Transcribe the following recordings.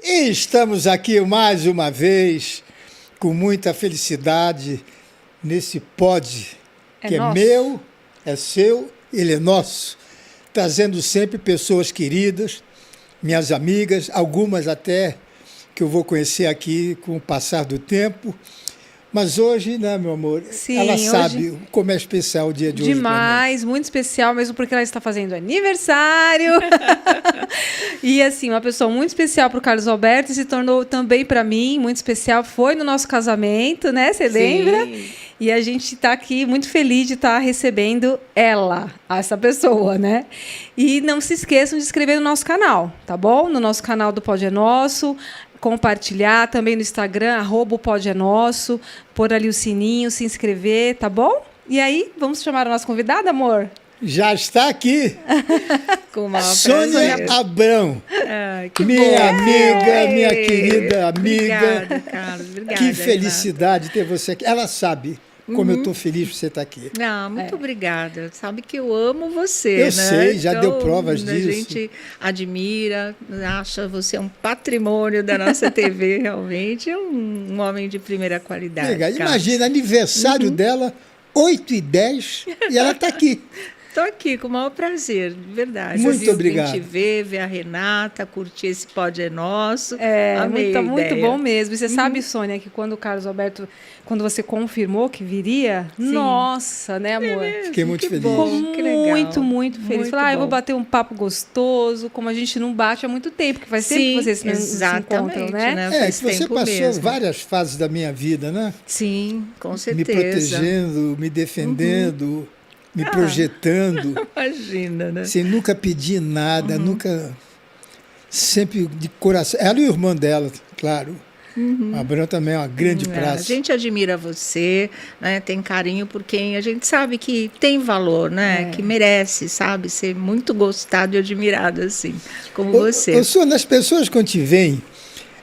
E estamos aqui mais uma vez, com muita felicidade, nesse pod, que é meu, é seu, ele é nosso, trazendo sempre pessoas queridas, minhas amigas, algumas até que eu vou conhecer aqui com o passar do tempo. Mas hoje, né, meu amor, sim, ela sabe como é especial o dia de hoje. Demais, muito especial, mesmo porque ela está fazendo aniversário. E, assim, uma pessoa muito especial para o Carlos Alberto e se tornou também para mim muito especial. Foi no nosso casamento, né? Você lembra? E a gente está aqui muito feliz de estar recebendo ela, essa pessoa, né? E não se esqueçam de se inscrever no nosso canal, tá bom? No nosso canal do Pod é Nosso. Compartilhar também no Instagram, @podenosso, pôr ali o sininho, se inscrever, tá bom? E aí, vamos chamar a nossa convidada, amor? Já está aqui, com uma Sônia Abrão, minha amiga, minha querida amiga. Obrigada, Carlos. Obrigada, que felicidade ter você aqui. Ela sabe como eu estou feliz por você estar aqui. Não, muito obrigada. Sabe que eu amo você, eu né? sei, já deu provas disso. A gente admira, acha você um patrimônio da nossa TV, realmente. É um homem de primeira qualidade. Legal. Imagina, aniversário dela, 8h10, e ela está aqui. Estou aqui com o maior prazer, de verdade. Muito obrigado. A gente ver a Renata, curtir esse Pod é Nosso. Amei muito bom mesmo. E você sabe, Sônia, que quando o Carlos Alberto, quando você confirmou que viria, nossa, né, amor? Fiquei muito feliz. Muito feliz. Falei, eu vou bater um papo gostoso, como a gente não bate há muito tempo, que faz tempo que vocês se encontram, né? Que você passou várias fases da minha vida, né? Sim, com certeza. Me protegendo, me defendendo. Me projetando. Imagina, né? Sem nunca pedir nada, nunca. Sempre de coração. Ela e o irmão dela, claro. A Abrão também é uma grande praça. A gente admira você, né? Tem carinho por quem a gente sabe que tem valor, né? Que merece, sabe? Ser muito gostado e admirado, assim, como você. As pessoas quando te veem,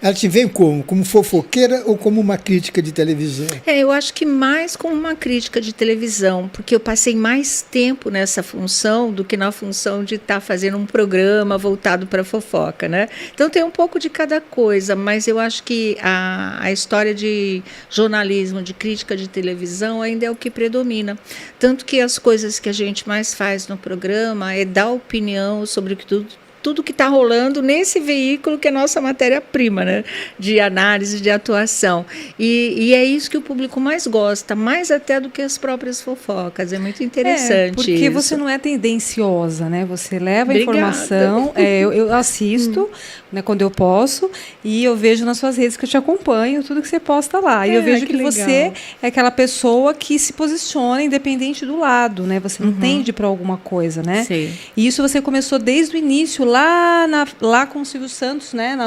ela te vem como? Como fofoqueira ou como uma crítica de televisão? Eu acho que mais como uma crítica de televisão, porque eu passei mais tempo nessa função do que na função de estar fazendo um programa voltado para fofoca, né? Então tem um pouco de cada coisa, mas eu acho que a história de jornalismo, de crítica de televisão ainda é o que predomina. Tanto que as coisas que a gente mais faz no programa é dar opinião sobre tudo que está rolando nesse veículo que é nossa matéria-prima, né? De análise, de atuação. E é isso que o público mais gosta, mais até do que as próprias fofocas. É muito interessante porque isso. Você não é tendenciosa, né? Você leva a informação, eu assisto, né, quando eu posso, e eu vejo nas suas redes que eu te acompanho, tudo que você posta lá. E eu vejo que você é aquela pessoa que se posiciona independente do lado, né? Você não tende para alguma coisa, né? Sim. E isso você começou desde o início, lá com o Silvio Santos, né?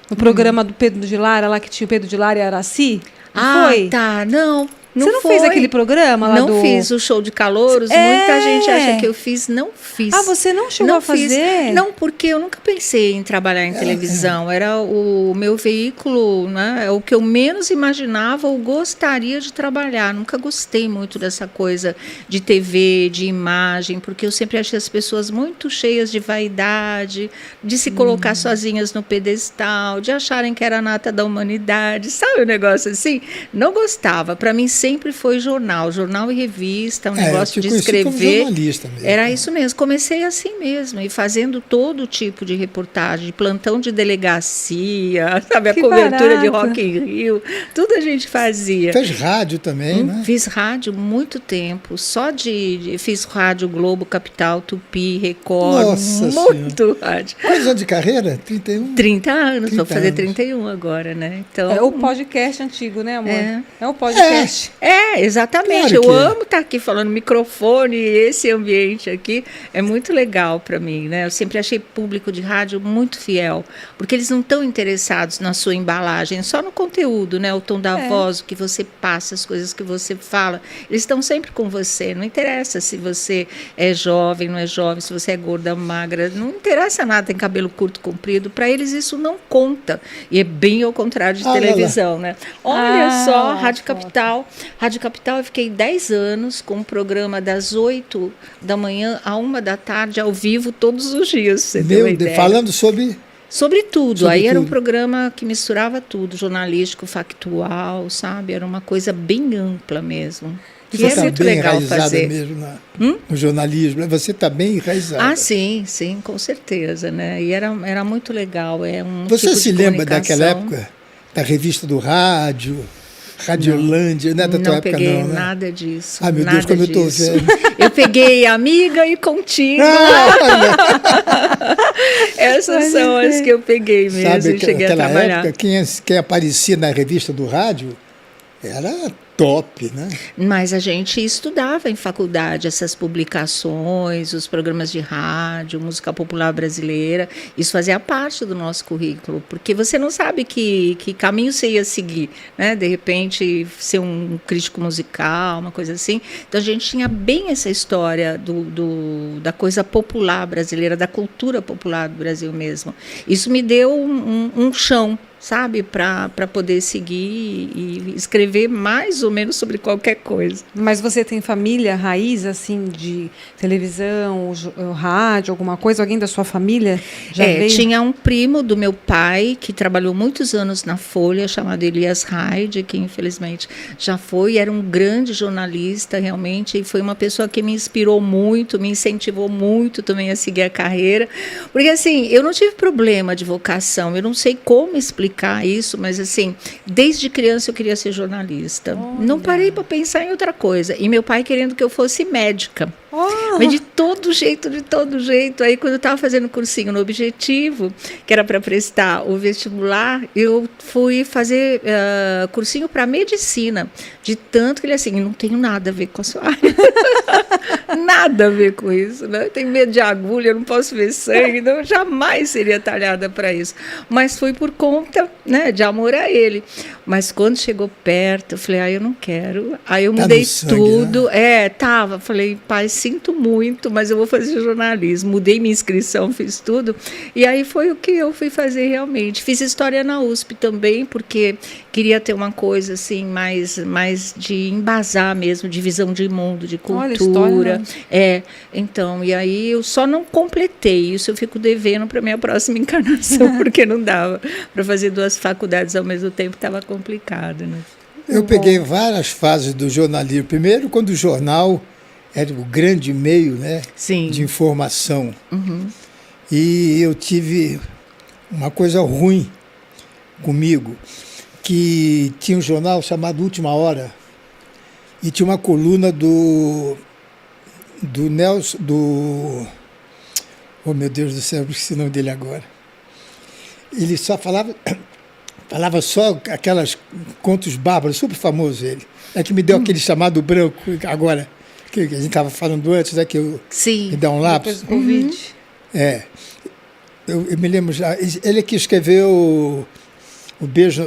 No programa do Pedro de Lara, lá que tinha o Pedro de Lara e a Araci. Foi? Tá. Não você não foi. Fez aquele programa lá Não fiz o show de calouros. Muita gente acha que eu fiz. Não fiz. Você não chegou a fazer? Não, porque eu nunca pensei em trabalhar em televisão. Era o meu veículo, né? É o que eu menos imaginava ou gostaria de trabalhar. Nunca gostei muito dessa coisa de TV, de imagem, porque eu sempre achei as pessoas muito cheias de vaidade, de se colocar sozinhas no pedestal, de acharem que era a nata da humanidade. Sabe o negócio assim? Não gostava. Para mim, sempre foi jornal e revista, um negócio de escrever. Como jornalista mesmo. Era isso mesmo. Comecei assim mesmo, e fazendo todo tipo de reportagem, de plantão de delegacia, sabe, a cobertura de Rock in Rio, tudo a gente fazia. Fez rádio também, né? Fiz rádio muito tempo, fiz rádio Globo, Capital, Tupi, Record, Nossa muito senhora. rádio. Quantos anos de carreira? 31? 30 anos, vou fazer 31 agora, né? Então, é o podcast antigo, né, amor? É o podcast. Exatamente. Claro eu amo estar aqui falando microfone, esse ambiente aqui é muito legal para mim, né? Eu sempre achei público de rádio muito fiel, porque eles não estão interessados na sua embalagem, só no conteúdo, né? O tom da voz, o que você passa, as coisas que você fala. Eles estão sempre com você. Não interessa se você é jovem, não é jovem, se você é gorda, magra, não interessa nada, tem cabelo curto, comprido. Para eles isso não conta. E é bem ao contrário de televisão, né? Olha só, Rádio Capital. Rádio Capital, eu fiquei 10 anos com um programa das 8 da manhã à 1 da tarde, ao vivo, todos os dias. Você deu uma ideia. Falando sobre Sobre tudo. Sobre Aí era um tudo. programa que misturava tudo, jornalístico, factual, sabe? Era uma coisa bem ampla mesmo. E Que você é está muito bem legal enraizada fazer. mesmo no jornalismo. Você está bem enraizada. Ah, sim, sim, com certeza, né? E era muito legal. É um Você tipo se de lembra daquela comunicação. época, da revista do rádio, Radiolândia, não é da tua Não época peguei não, né? nada disso. Ai, meu nada Deus, como eu tô disso. velho. Eu peguei Amiga e Contigo. Essas são as que eu peguei mesmo Sabe, e cheguei a aquela trabalhar. época, quem aparecia na revista do rádio era top, né? Mas a gente estudava em faculdade essas publicações, os programas de rádio, música popular brasileira. Isso fazia parte do nosso currículo, porque você não sabe que caminho você ia seguir, né? De repente, ser um crítico musical, uma coisa assim. Então, a gente tinha bem essa história da coisa popular brasileira, da cultura popular do Brasil mesmo. Isso me deu um chão, sabe, para poder seguir e escrever mais ou menos sobre qualquer coisa. Mas você tem família raiz, assim, de televisão, rádio, alguma coisa? Alguém da sua família já veio? Tinha um primo do meu pai que trabalhou muitos anos na Folha, chamado Elias Raide, que infelizmente já foi, era um grande jornalista realmente, e foi uma pessoa que me inspirou muito, me incentivou muito também a seguir a carreira, porque assim, eu não tive problema de vocação, eu não sei como explicar isso, mas assim, desde criança eu queria ser jornalista. Olha. Não parei para pensar em outra coisa. E meu pai querendo que eu fosse médica. Oh. Mas de todo jeito, de todo jeito. Aí quando eu estava fazendo cursinho no Objetivo, que era para prestar o vestibular, eu fui fazer cursinho para medicina. De tanto que ele assim, não tenho nada a ver com a sua área. Nada a ver com isso, né? Eu tenho medo de agulha, eu não posso ver sangue, então eu jamais seria talhada para isso. Mas foi por conta, né, de amor a ele. Mas quando chegou perto, eu falei, eu não quero. Aí eu mudei sangue, tudo. né? Tava. Falei, pai, sinto muito, mas eu vou fazer jornalismo. Mudei minha inscrição, fiz tudo. E aí foi o que eu fui fazer realmente. Fiz história na USP também, porque queria ter uma coisa assim, mais de embasar mesmo, de visão de mundo, de cultura. Olha, história. Então, e aí eu só não completei. Isso eu fico devendo para minha próxima encarnação, porque não dava para fazer 2 faculdades ao mesmo tempo, estava complicado, né? Eu peguei várias fases do jornalismo. Primeiro, quando o jornal era o grande meio, né, Sim. de informação. Uhum. E eu tive uma coisa ruim comigo, que tinha um jornal chamado Última Hora, e tinha uma coluna do Nelson, oh meu Deus do céu, eu esqueci o nome dele agora. Ele só falava só aquelas contos bárbaros, super famoso ele. É que me deu aquele chamado branco agora, que a gente estava falando antes, que eu Sim. me dá um lápis. Depois do Covid. Eu me lembro já. Ele que escreveu o Beijo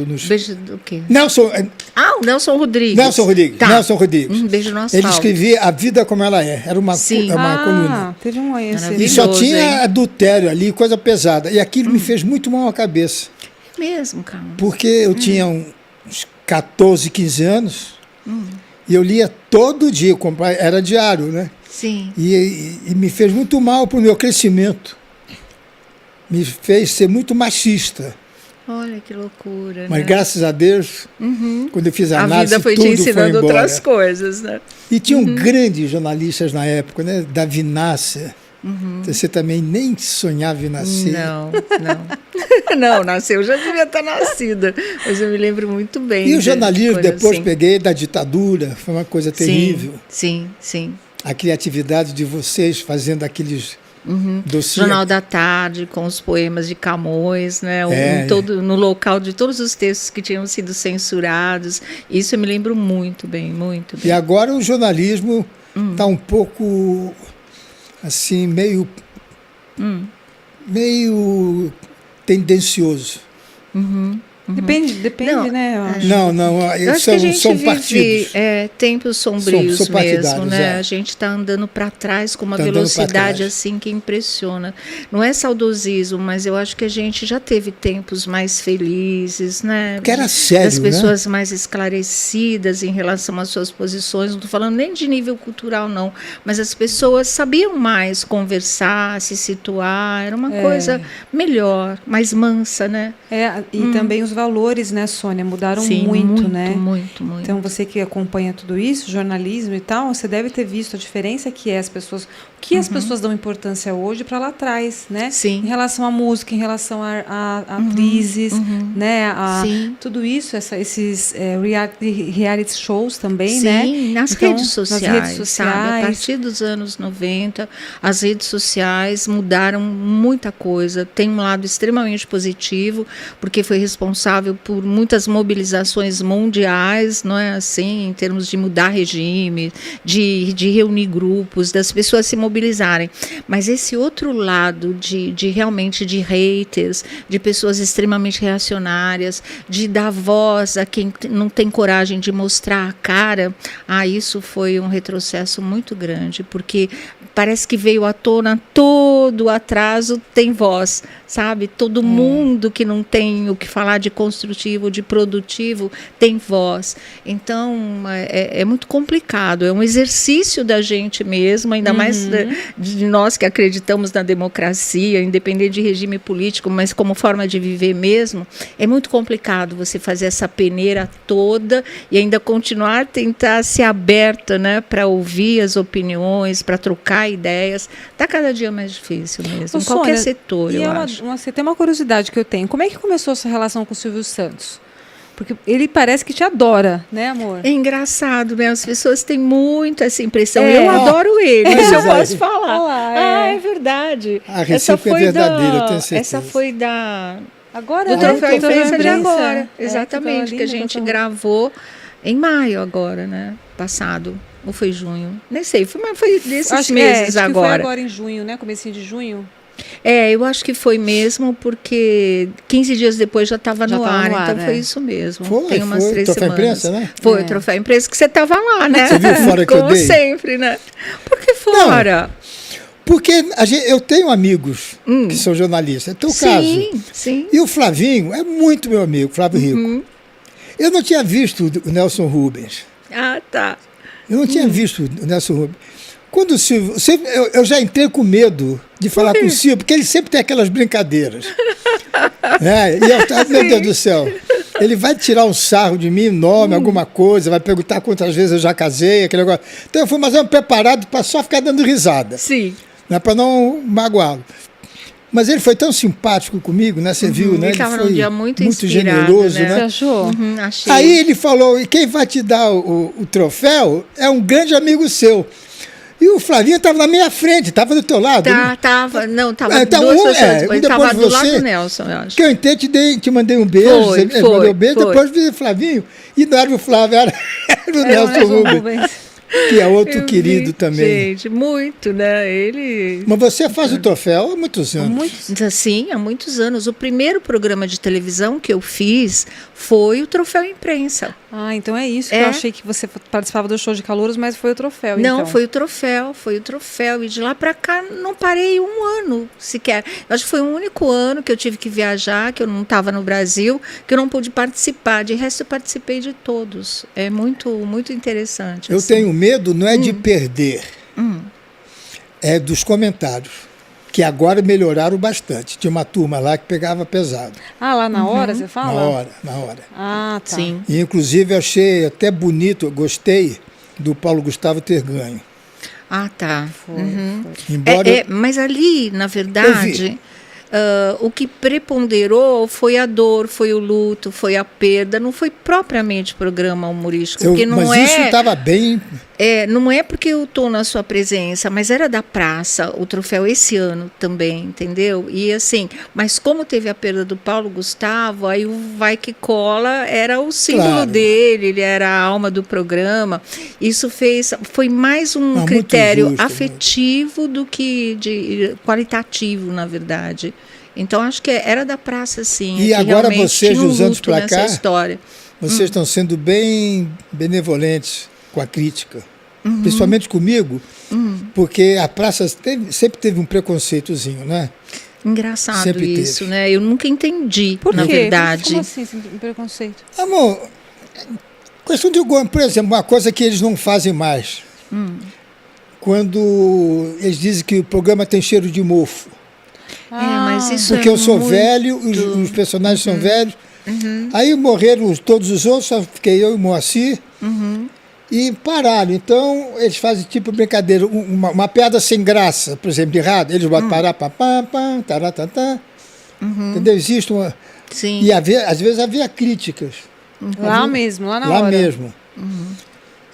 nos... Beijo do quê? O Nelson Rodrigues. Nelson Rodrigues. Tá. Nelson Rodrigues. Beijo no asfalto. Ele escrevia A Vida Como Ela É. Era uma coluna. Teve um esse. E só Maravilhoso, tinha hein? adultério ali, coisa pesada. E aquilo me fez muito mal à cabeça. Mesmo, cara. Porque eu tinha uns 14, 15 anos e eu lia todo dia, era diário, né? Sim. E me fez muito mal para o meu crescimento. Me fez ser muito machista. Olha que loucura, Mas né? graças a Deus, quando eu fiz a A análise, vida foi te tudo ensinando foi embora. outras coisas, né? E tinham grandes jornalistas na época, né? Davi Nasser. Você também nem sonhava em nascer. Não. Não, nasceu, já devia estar nascida. Mas eu me lembro muito bem. E o jornalismo, depois assim. peguei da ditadura, foi uma coisa terrível. Sim. A criatividade de vocês fazendo aqueles dossiês. Jornal da Tarde, com os poemas de Camões, né? No local de todos os textos que tinham sido censurados. Isso eu me lembro muito bem, muito bem. E agora o jornalismo está um pouco, assim, meio Depende, Não, né? Eu acho. Não, Eu acho que a gente são vive partidos. tempos sombrios São mesmo, partidários, né? é. A gente está andando para trás com uma Tá andando pra velocidade trás. assim que impressiona. Não é saudosismo, mas eu acho que a gente já teve tempos mais felizes, né? Porque era sério, das né? pessoas mais esclarecidas em relação às suas posições. Não estou falando nem de nível cultural, não, mas as pessoas sabiam mais conversar, se situar. Era uma coisa melhor, mais mansa, né? E também os valores, né, Sônia, mudaram Sim, muito, né? Muito. Então, você que acompanha tudo isso, jornalismo e tal, você deve ter visto a diferença que é as pessoas, o que as pessoas dão importância hoje para lá atrás, né? Sim. Em relação à música, em relação a atrizes, né? Sim. Tudo isso, esses reality shows também, Sim, né? nas Então, redes sociais, sabe? A sociais. partir dos anos 90, as redes sociais mudaram muita coisa. Tem um lado extremamente positivo, porque foi responsável por muitas mobilizações mundiais, não é assim, em termos de mudar regime, de reunir grupos, das pessoas se mobilizarem. Mas esse outro lado de realmente de haters, de pessoas extremamente reacionárias, de dar voz a quem não tem coragem de mostrar a cara, isso foi um retrocesso muito grande, porque parece que veio à tona todo o atraso tem voz, sabe? Todo mundo que não tem o que falar de construtivo, de produtivo, tem voz. Então, é muito complicado. É um exercício da gente mesmo, ainda mais de nós que acreditamos na democracia, independente de regime político, mas como forma de viver mesmo. É muito complicado você fazer essa peneira toda e ainda continuar a tentar ser aberta, né, para ouvir as opiniões, para trocar ideias. Está cada dia mais difícil mesmo, em qualquer setor, eu acho. Tem uma curiosidade que eu tenho. Como é que começou a sua relação com o Silvio Santos? Porque ele parece que te adora, né, amor? É engraçado, né? As pessoas têm muito essa impressão. Eu adoro ele, isso eu posso falar. Olá, é verdade. A recíproca é verdadeira, eu tenho certeza. Essa foi Agora, do Troféu Imprensa de agora. É, Exatamente, que a gente gravou em maio agora, né? Passado. Ou foi junho? Nem sei, mas foi desses meses acho agora. Que foi agora em junho, né? Comecinho de junho. Eu acho que foi mesmo, porque 15 dias depois já estava no ar, então foi isso mesmo. Tem umas 3 Troféu semanas. Imprensa, né? Foi o Troféu Imprensa, que você estava lá, né? Você viu fora que eu dei? Como sempre, né? Por que fora? Não, porque eu tenho amigos que são jornalistas, é teu caso. Sim. E o Flavinho é muito meu amigo, Flávio Rico. Eu não tinha visto o Nelson Rubens. Tá. Eu não tinha visto o Nelson Rubens. Quando o Silvio, eu já entrei com medo de falar com o Silvio, porque ele sempre tem aquelas brincadeiras. Meu Deus do céu, ele vai tirar um sarro de mim, nome, alguma coisa, vai perguntar quantas vezes eu já casei, aquele negócio. Então eu fui mais ou menos preparado para só ficar dando risada. Sim. Né, para não magoá-lo. Mas ele foi tão simpático comigo, né? Você viu, né? Ele estava num dia muito generoso, né? Você achou? Achei. Aí ele falou, e quem vai te dar o troféu é um grande amigo seu. E o Flavinho estava na minha frente, estava do teu lado. Tava duas pessoas, ele estava do lado do Nelson, eu acho. Que eu entrei, te mandei um beijo, ele mandou um beijo, depois vi o Flavinho, e não era o Flávio, era o Nelson Rubens. Que é outro querido também. Gente, muito, né? Mas você faz o troféu há muitos anos. Sim, há muitos anos. O primeiro programa de televisão que eu fiz foi o Troféu Imprensa. Então é isso que eu achei que você participava do show de calouros, mas foi o troféu, Não, então. foi o troféu. E de lá para cá não parei um ano sequer. Eu acho que foi o único ano que eu tive que viajar, que eu não estava no Brasil, que eu não pude participar. De resto, eu participei de todos. É muito, muito interessante. Eu tenho medo, não é de perder, é dos comentários, que agora melhoraram bastante. Tinha uma turma lá que pegava pesado. Lá na hora, você fala? Na hora. Tá. Sim. E, inclusive, achei até bonito, eu gostei do Paulo Gustavo ter ganho. Tá. Foi. Embora mas ali, na verdade, o que preponderou foi a dor, foi o luto, foi a perda, não foi propriamente programa humorístico. Mas isso estava bem... não é porque eu estou na sua presença, mas era da praça, o troféu esse ano também, entendeu? E assim, mas como teve a perda do Paulo Gustavo, aí o Vai Que Cola era o símbolo dele, ele era a alma do programa. Isso foi mais um critério afetivo do que qualitativo, na verdade. Então, acho que era da praça, sim. E agora vocês, dos anos para cá, história. Vocês estão sendo bem benevolentes com a crítica, principalmente comigo, porque a praça sempre teve um preconceitozinho, né? Engraçado Sempre isso, teve. né? Eu nunca entendi, Por na quê? verdade. Como assim, um preconceito? Amor, questão de, por exemplo, uma coisa que eles não fazem mais. Quando eles dizem que o programa tem cheiro de mofo. Mas isso Porque eu sou velho, os personagens são velhos. Aí morreram todos os outros, só fiquei eu e o Moacir. E pararam. Então, eles fazem tipo brincadeira, uma piada sem graça, por exemplo, de rádio. Eles botam pará, papá, pá, taratatá. Entendeu? Existe uma... Sim. E às vezes havia críticas. Lá mesmo, lá na hora. Lá mesmo.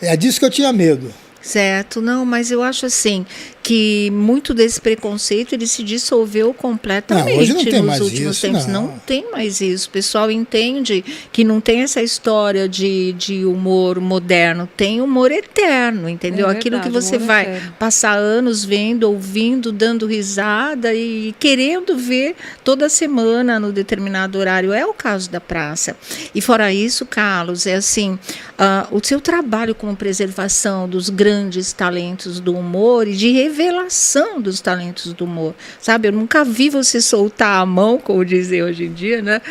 É disso que eu tinha medo. Certo, não, mas eu acho assim que muito desse preconceito ele se dissolveu completamente Não, hoje não tem nos mais últimos isso, tempos. Não tem mais isso. O pessoal entende que não tem essa história de humor moderno, tem humor eterno, entendeu? É Aquilo que verdade, você humor vai eterno. passar anos vendo, ouvindo, dando risada e querendo ver toda semana no determinado horário. É o caso da praça. E fora isso, Carlos, é assim, o seu trabalho como preservação dos grandes talentos do humor e de revelação dos talentos do humor, sabe? Eu nunca vi você soltar a mão, como dizem hoje em dia, né?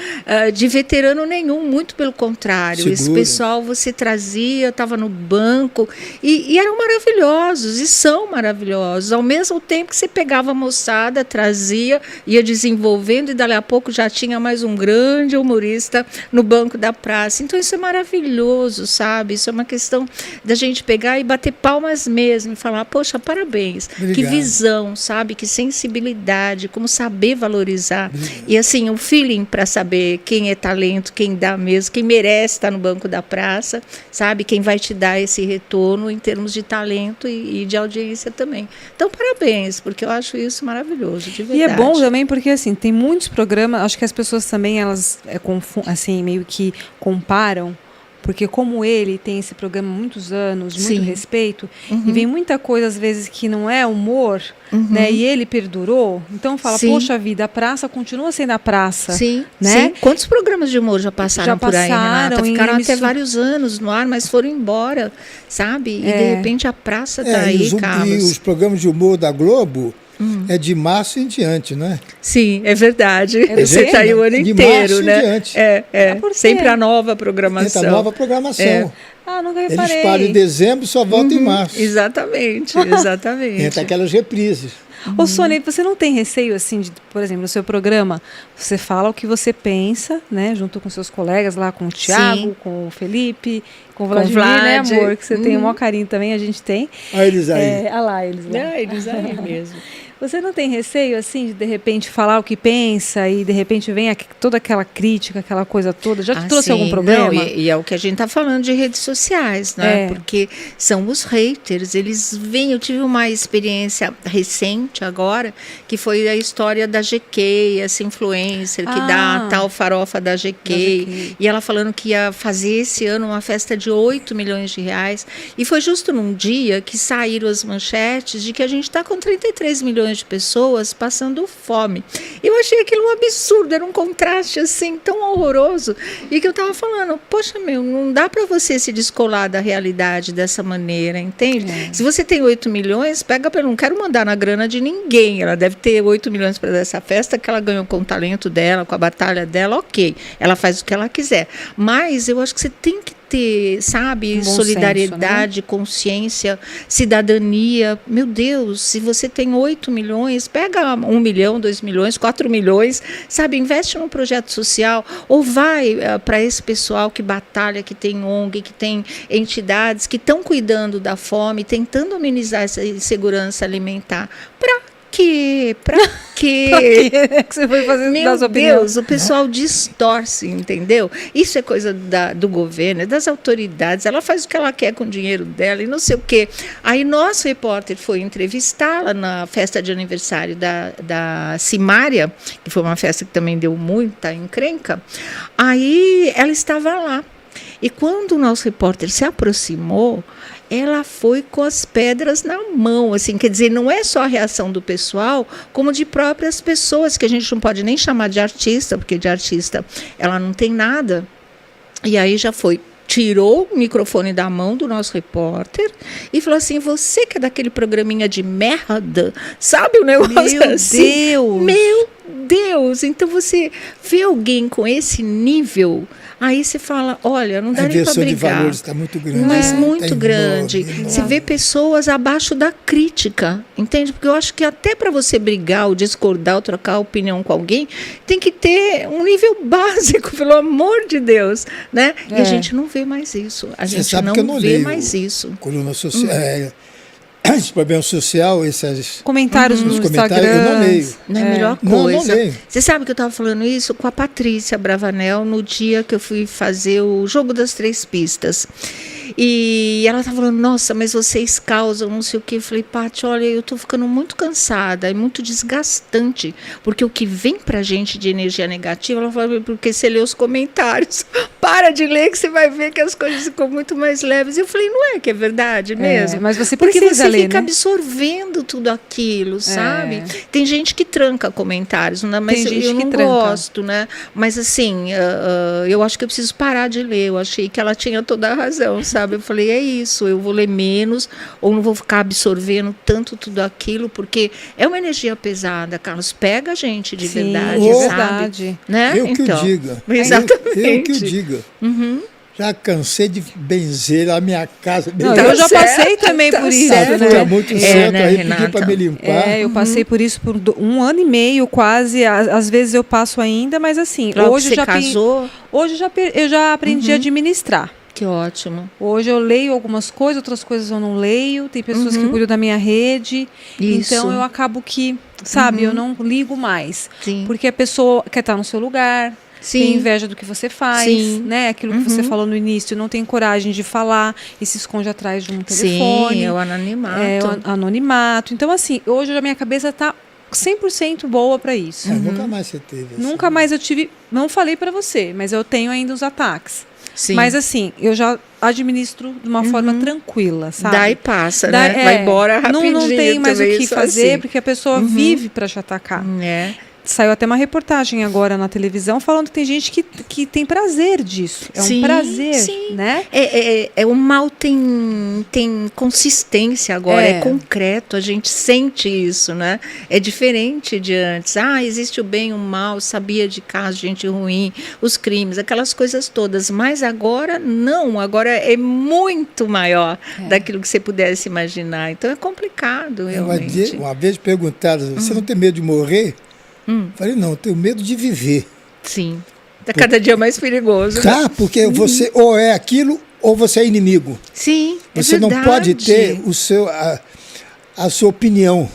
De veterano nenhum, muito pelo contrário. Segura. Esse pessoal você trazia, estava no banco e eram maravilhosos, e são maravilhosos. Ao mesmo tempo que você pegava a moçada, trazia, ia desenvolvendo e dali a pouco já tinha mais um grande humorista no banco da praça. Então isso é maravilhoso, sabe? Isso é uma questão da gente pegar e bater palmas mesmo e falar, poxa, parabéns. Obrigado. Que visão, sabe? Que sensibilidade, como saber valorizar. E assim, o feeling para saber quem é talento, quem dá mesmo, quem merece estar no banco da praça, sabe? Quem vai te dar esse retorno em termos de talento e de audiência também. Então, parabéns, porque eu acho isso maravilhoso, de verdade. E é bom também porque, assim, tem muitos programas, acho que as pessoas também, elas, assim, meio que comparam, porque como ele tem esse programa há muitos anos, de muito Sim. respeito, e vem muita coisa, às vezes, que não é humor, né, e ele perdurou, então fala, Sim. poxa vida, a praça continua sendo a praça. Sim, né? sim. Quantos programas de humor já passaram, Já por aí, passaram, Renata? Ficaram e até vários anos no ar, mas foram embora, sabe? E de repente a praça está aí, e Carlos. os programas de humor da Globo é de março em diante, né? Sim, é verdade. É Você está aí o ano de inteiro, março em né? diante. por quê? Sempre a nova programação. Entra nova programação. É. Ah, nunca Eles reparei. param em dezembro, só voltam em março. Exatamente, exatamente. Entra aquelas reprises. Ô, Sônia, você não tem receio, assim, de, por exemplo, no seu programa, você fala o que você pensa, né, junto com seus colegas lá, com o Thiago, Sim. com o Felipe, com o Com o Vladimir, né, Vlad. amor, que você tem o maior carinho também, a gente tem. Olha eles aí. Olha lá, eles lá. Eles aí mesmo. Você não tem receio, assim, de repente falar o que pensa e de repente vem toda aquela crítica, aquela coisa toda? Já te trouxe sim. algum problema? Não, e é o que a gente está falando de redes sociais, né? É. Porque são os haters, eles vêm. Eu tive uma experiência recente agora, que foi a história da GK, essa influencer que dá a tal farofa da GK. E ela falando que ia fazer esse ano uma festa de 8 milhões de reais. E foi justo num dia que saíram as manchetes de que a gente está com 33 milhões de pessoas passando fome. Eu achei aquilo um absurdo, era um contraste assim tão horroroso, e que eu estava falando, poxa meu, não dá para você se descolar da realidade dessa maneira, entende? Se você tem 8 milhões, pega pelo, não quero mandar na grana de ninguém, ela deve ter 8 milhões para essa festa que ela ganhou com o talento dela, com a batalha dela, ok, ela faz o que ela quiser, mas eu acho que você tem que ter, sabe, solidariedade, consciência, cidadania. Meu Deus, se você tem 8 milhões, pega 1 milhão, 2 milhões, 4 milhões, sabe, investe num projeto social, ou vai para esse pessoal que batalha, que tem ONG, que tem entidades que estão cuidando da fome, tentando amenizar essa insegurança alimentar. Para quê? Pra quê? que você foi fazendo Meu das opiniões? Deus, o pessoal distorce, entendeu? Isso é coisa do governo, é das autoridades. Ela faz o que ela quer com o dinheiro dela e não sei o quê. Aí nosso repórter foi entrevistá-la na festa de aniversário da Simária, que foi uma festa que também deu muita encrenca. Aí ela estava lá. E quando o nosso repórter se aproximou, ela foi com as pedras na mão, assim, quer dizer, não é só a reação do pessoal, como de próprias pessoas, que a gente não pode nem chamar de artista, porque de artista ela não tem nada. E aí já foi, tirou o microfone da mão do nosso repórter e falou assim, você que é daquele programinha de merda, sabe o negócio assim? Meu Deus! Então você vê alguém com esse nível, aí você fala, olha, não dá nem para brigar. A inversão de valores está muito grande. Mas muito grande. Enorme. Você vê pessoas abaixo da crítica, entende? Porque eu acho que até para você brigar, ou discordar, ou trocar opinião com alguém, tem que ter um nível básico, pelo amor de Deus, né? E a gente não vê mais isso. A gente não vê mais isso. Coluna social. Esse problema social, esses comentários no Instagram. Eu não leio. Não é a melhor coisa. Não leio. Você sabe que eu estava falando isso com a Patrícia Bravanel no dia que eu fui fazer o Jogo das 3 Pistas. E ela estava falando, nossa, mas vocês causam não sei o quê. Eu falei, Paty, olha, eu estou ficando muito cansada, é muito desgastante, porque o que vem pra gente de energia negativa, ela falou, porque você lê os comentários, para de ler que você vai ver que as coisas ficam muito mais leves. E eu falei, não é que é verdade mesmo? Mas você porque precisa ler, fica né? absorvendo tudo aquilo, sabe? Tem gente que tranca comentários, né? Mas eu não gosto, né? Mas assim, eu acho que eu preciso parar de ler. Eu achei que ela tinha toda a razão, sabe? Eu falei, é isso, eu vou ler menos, ou não vou ficar absorvendo tanto tudo aquilo, porque é uma energia pesada, Carlos, pega a gente de verdade, sabe? Né? Eu que o diga. Exatamente. Eu que o diga. Já cansei de benzer a minha casa. Não, eu já passei também por isso. Tá muito certo, né, aí Renata? pedi para me limpar. Eu passei por isso por 1 ano e meio quase, às vezes eu passo ainda, mas assim, hoje você casou? Hoje eu já aprendi a administrar. Que ótimo. Hoje eu leio algumas coisas, outras coisas eu não leio. Tem pessoas que cuidam da minha rede. Isso. Então eu acabo que, sabe, eu não ligo mais. Sim. Porque a pessoa quer estar no seu lugar, tem inveja do que você faz, né? Aquilo que você falou no início, não tem coragem de falar e se esconde atrás de um telefone. Sim, é o anonimato. É o anonimato. Então, assim, hoje a minha cabeça está 100% boa para isso. Nunca mais você teve. Assim. Nunca mais eu tive. Não falei para você, mas eu tenho ainda os ataques. Sim. Mas assim, eu já administro de uma forma tranquila, sabe? Daí passa, né? Vai embora rapidinho. Não tem mais o que fazer, assim. Porque a pessoa vive para te atacar. Saiu até uma reportagem agora na televisão falando que tem gente que tem prazer disso. É um prazer, né? O mal tem consistência agora, é concreto, a gente sente isso, né? É diferente de antes. Existe o bem e o mal, sabia de casos de gente ruim, os crimes, aquelas coisas todas. Mas agora, não. Agora é muito maior daquilo que você pudesse imaginar. Então é complicado, realmente. Uma vez perguntaram, você não tem medo de morrer? Falei, não, eu tenho medo de viver. Sim. Está cada dia mais perigoso. Tá, porque você ou é aquilo ou você é inimigo. Sim, você não pode ter a sua opinião.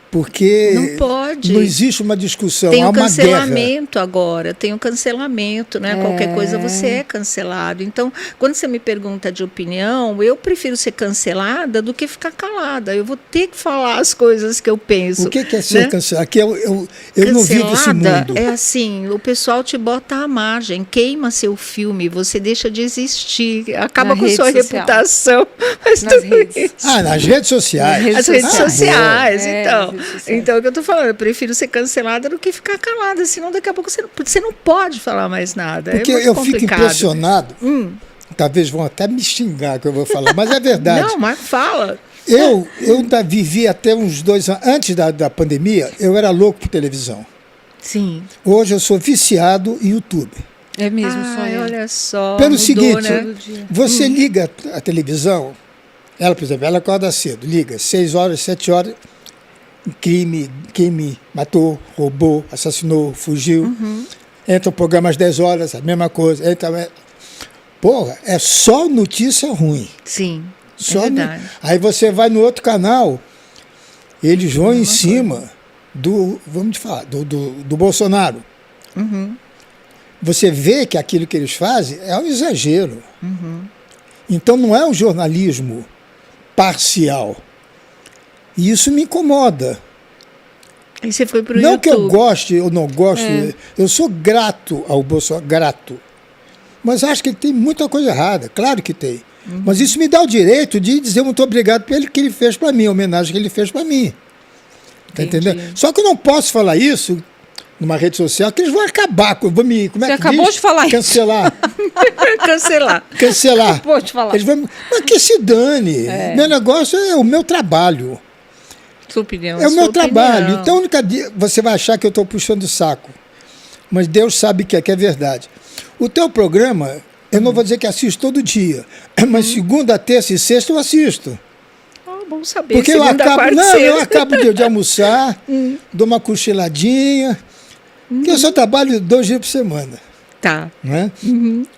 Porque não pode. Não existe uma discussão, tem há uma cancelamento agora, tem um cancelamento, né? Qualquer coisa você é cancelado. Então, quando você me pergunta de opinião, eu prefiro ser cancelada do que ficar calada. Eu vou ter que falar as coisas que eu penso. O que é ser cancelada? Aqui eu não vivo esse mundo. É assim, o pessoal te bota à margem, queima seu filme, você deixa de existir, acaba com sua reputação. Mas nas redes. Nas redes sociais. As redes sociais, então. Então, é o que eu estou falando, eu prefiro ser cancelada do que ficar calada, senão daqui a pouco você não pode falar mais nada. Porque eu fico impressionado, talvez vão até me xingar que eu vou falar, mas é verdade. Não, mas fala. Eu ainda vivi até uns 2 anos, antes da pandemia, eu era louco por televisão. Sim. Hoje eu sou viciado em YouTube. É mesmo, olha só. Pelo mudou, seguinte, né? você liga a televisão, ela, por exemplo, ela acorda cedo, liga 6 horas, 7 horas, crime, matou, roubou, assassinou, fugiu. Entra o programa às 10 horas, a mesma coisa. Porra, é só notícia ruim. Sim, só verdade. Aí você vai no outro canal, eles vão em cima vamos falar, do Bolsonaro. Você vê que aquilo que eles fazem é um exagero. Então não é um jornalismo parcial. E isso me incomoda. E você foi para o YouTube. Não YouTube. que eu goste ou não gosto, eu sou grato ao Bolsonaro, grato. Mas acho que ele tem muita coisa errada, claro que tem. Mas isso me dá o direito de dizer muito obrigado pelo que ele fez para mim, a homenagem que ele fez para mim. Tá entendendo? Só que eu não posso falar isso numa rede social, que eles vão acabar com... Você acabou de falar Cancelar. Cancelar. Acabou de falar. Eles vão, mas que se dane. Meu negócio é o meu trabalho. Sua opinião. É o meu trabalho. Então, nunca você vai achar que eu estou puxando o saco. Mas Deus sabe que é verdade. O teu programa, eu não vou dizer que assisto todo dia, mas segunda, terça e sexta eu assisto. Bom saber. Porque eu acabo de almoçar, dou uma cochiladinha, que eu só trabalho 2 dias por semana. Tá. Né?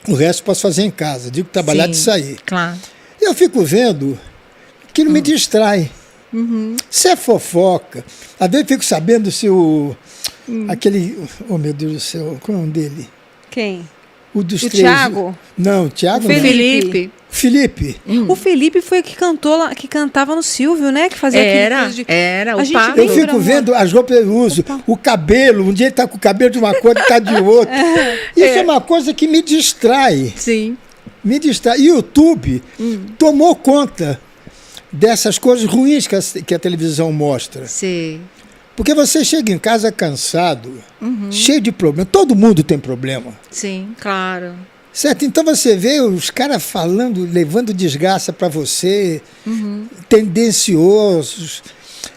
O resto posso fazer em casa. Digo trabalhar de sair. Claro. E eu fico vendo que não me distrai. Se é fofoca, às vezes eu fico sabendo se aquele... Oh, meu Deus do céu, qual é o nome dele? Quem? O dos o três. Thiago? Não, o Thiago o Felipe. Felipe. O Felipe foi o que cantou lá, que cantava no Silvio, né? Que fazia Era o papo. Eu fico vendo as roupas que ele usa, o cabelo. Um dia ele está com o cabelo de uma cor, outro está de outra. Isso é uma coisa que me distrai. Sim. Me distrai. E o YouTube tomou conta dessas coisas ruins que a televisão mostra. Sim. Porque você chega em casa cansado, cheio de problema. Todo mundo tem problema. Sim, claro. Certo? Então você vê os caras falando, levando desgraça para você, tendenciosos.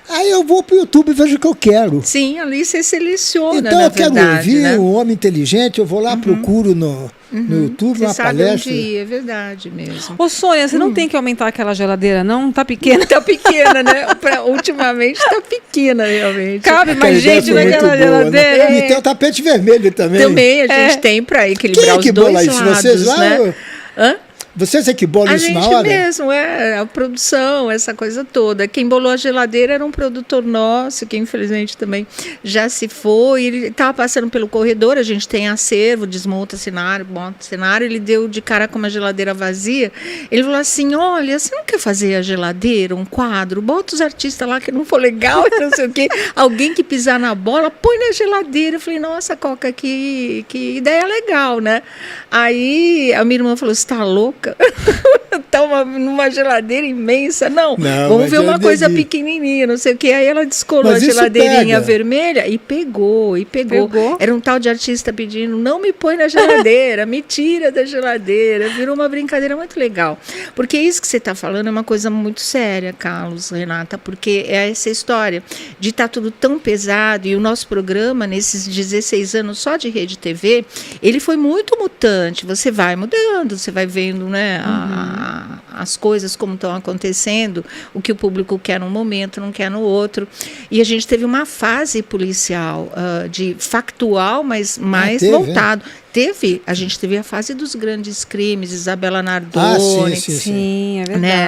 Aí eu vou para o YouTube e vejo o que eu quero. Sim, ali você seleciona, então eu quero verdade, ouvir né? um homem inteligente, eu vou lá, procuro no YouTube você uma sabe palestra. Onde ir, é verdade mesmo. Ô, Sônia, você não tem que aumentar aquela geladeira, não? Tá pequena? Tá pequena, né? Ultimamente tá pequena, realmente. Cabe mais gente naquela geladeira. Né? E tem o tapete vermelho também. Também a gente tem para equilibrar os dois lados. Vocês lá? Né? Hã? Vocês é que bolam isso na hora? A gente mesmo, a produção, essa coisa toda. Quem bolou a geladeira era um produtor nosso, que infelizmente também já se foi. Ele estava passando pelo corredor, a gente tem acervo, desmonta cenário, monta cenário. Ele deu de cara com uma geladeira vazia. Ele falou assim, olha, você não quer fazer a geladeira, um quadro? Bota os artistas lá que não for legal, não sei o quê. Alguém que pisar na bola, põe na geladeira. Eu falei, nossa, Coca, que ideia legal, né? Aí a minha irmã falou, você tá louca? Tá numa geladeira imensa. Não vamos ver uma coisa pequenininha, não sei o que. Aí ela descolou a geladeirinha vermelha e pegou. Era um tal de artista pedindo, não me põe na geladeira, me tira da geladeira. Virou uma brincadeira muito legal. Porque isso que você está falando é uma coisa muito séria, Carlos, Renata, porque é essa história de estar tudo tão pesado. E o nosso programa, nesses 16 anos só de Rede TV, ele foi muito mutante. Você vai mudando, você vai vendo, né, as coisas como estão acontecendo, o que o público quer num momento, não quer no outro. E a gente teve uma fase policial de factual, mas mais voltado. A gente teve a fase dos grandes crimes, Isabela Nardoni. Sim, é verdade. Né,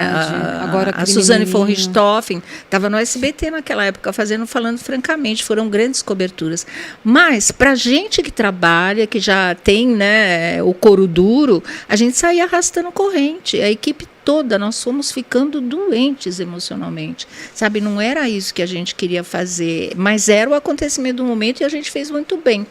agora a Suzane von Richthofen estava no SBT naquela época, falando francamente, foram grandes coberturas. Mas, para a gente que trabalha, que já tem, né, o couro duro, a gente saía arrastando corrente. A equipe toda, nós fomos ficando doentes emocionalmente, sabe? Não era isso que a gente queria fazer, mas era o acontecimento do momento e a gente fez muito bem.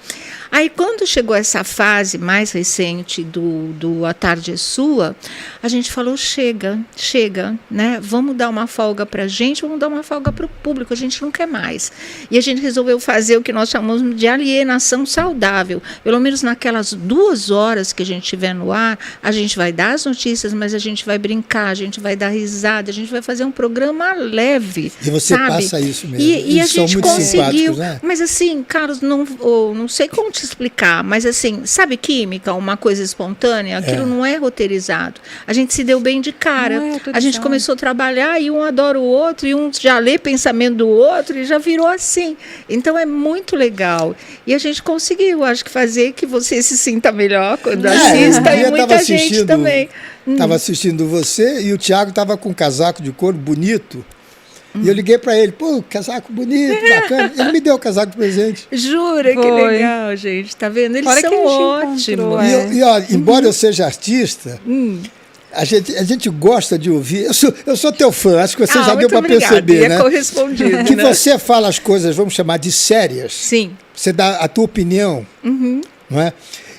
Aí, quando chegou essa fase mais recente do A Tarde é Sua, a gente falou, chega, né? Vamos dar uma folga para a gente, vamos dar uma folga para o público, a gente não quer mais. E a gente resolveu fazer o que nós chamamos de alienação saudável. Pelo menos naquelas 2 horas que a gente estiver no ar, a gente vai dar as notícias, mas a gente vai brincar, a gente vai dar risada, a gente vai fazer um programa leve. E você sabe? passa isso mesmo. E a gente conseguiu. Né? Mas assim, Carlos, não sei como te explicar, mas assim, sabe química, uma coisa espontânea, aquilo não é roteirizado. A gente se deu bem de cara. A gente começou a trabalhar e um adora o outro, e um já lê pensamento do outro, e já virou assim. Então é muito legal. E a gente conseguiu, acho que fazer que você se sinta melhor quando assista, e muita gente também. Estava assistindo você e o Thiago estava com um casaco de couro bonito. E eu liguei para ele, pô, casaco bonito, bacana. Ele me deu o casaco de presente. Jura? Que legal, gente. Tá vendo? Eles são ótimos. Embora eu seja artista, a gente gosta de ouvir. Eu sou teu fã, acho que você já deu para perceber, né? Correspondido, que você fala as coisas, vamos chamar de sérias. Sim. Você dá a tua opinião, não é?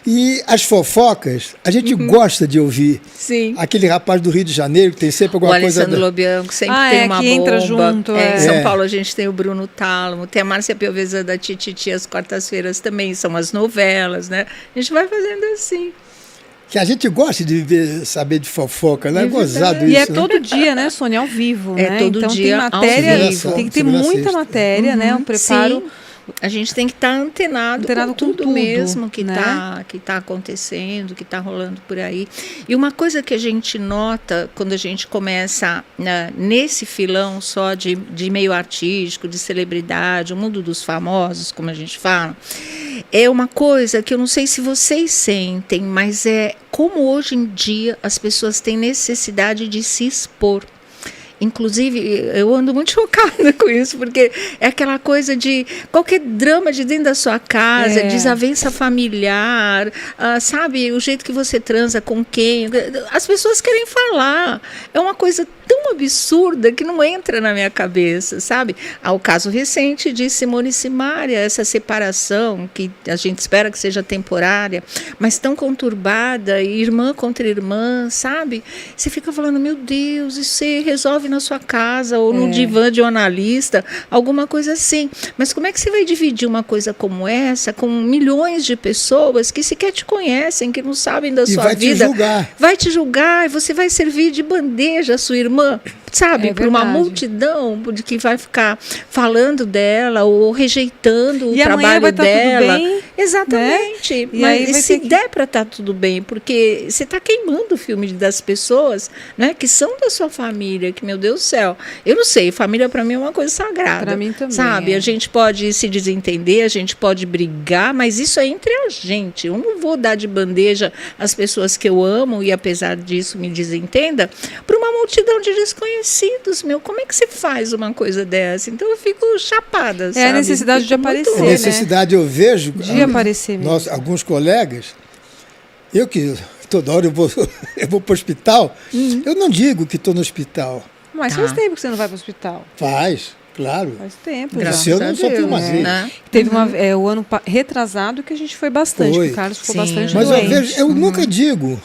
E as fofocas, a gente gosta de ouvir. Sim. Aquele rapaz do Rio de Janeiro, que tem sempre alguma coisa... O Alessandro Lobianco sempre tem uma que bomba. entra junto. Em São Paulo a gente tem o Bruno Tálamo, tem a Márcia Piovesan da Tititi, às quartas-feiras também, são as novelas, né? A gente vai fazendo assim. Que a gente gosta de saber de fofoca, né? É gozado isso. E é todo dia, né, Sônia, ao vivo, né? Todo então dia tem matéria, ao vivo. tem que ter muita matéria, né? Um preparo... Sim. A gente tem que estar antenado com tudo mesmo que né? tá acontecendo, que está rolando por aí. E uma coisa que a gente nota quando a gente começa nesse filão só de meio artístico, de celebridade, o mundo dos famosos, como a gente fala, é uma coisa que eu não sei se vocês sentem, mas é como hoje em dia as pessoas têm necessidade de se expor. Inclusive, eu ando muito chocada com isso, porque é aquela coisa de qualquer drama de dentro da sua casa, desavença familiar, sabe, o jeito que você transa com quem, as pessoas querem falar, é uma coisa tão absurda que não entra na minha cabeça, sabe? Há o caso recente de Simone e Simaria, essa separação que a gente espera que seja temporária, mas tão conturbada, irmã contra irmã, sabe? Você fica falando, meu Deus, isso você resolve na sua casa ou no divã de um analista, alguma coisa assim. Mas como é que você vai dividir uma coisa como essa com milhões de pessoas que sequer te conhecem, que não sabem da sua vida? Vai te julgar. Vai te julgar e você vai servir de bandeja a sua irmã, sabe? Para uma multidão de que vai ficar falando dela ou rejeitando o trabalho dela. Tudo bem, exatamente. Né? Mas e se der para estar tudo bem, porque você está queimando o filme das pessoas, né, que são da sua família, que, meu Deus do céu, eu não sei, família para mim é uma coisa sagrada. Para mim também. Sabe? A gente pode se desentender, a gente pode brigar, mas isso é entre a gente. Eu não vou dar de bandeja as pessoas que eu amo e, apesar disso, me desentenda, para uma multidão de desconhecidos, meu. Como é que você faz uma coisa dessa? Então eu fico chapada, sabe? É a necessidade de aparecer, né? A necessidade eu vejo... De aparecer mesmo. Alguns colegas, eu que toda hora eu vou para o hospital, eu não digo que estou no hospital. Mas faz tempo que você não vai para o hospital. Faz, claro. Faz tempo. Graças eu não sou filmazinho. Né? Teve o ano retrasado que a gente foi bastante, que o Carlos ficou bastante mas doente. Eu nunca digo.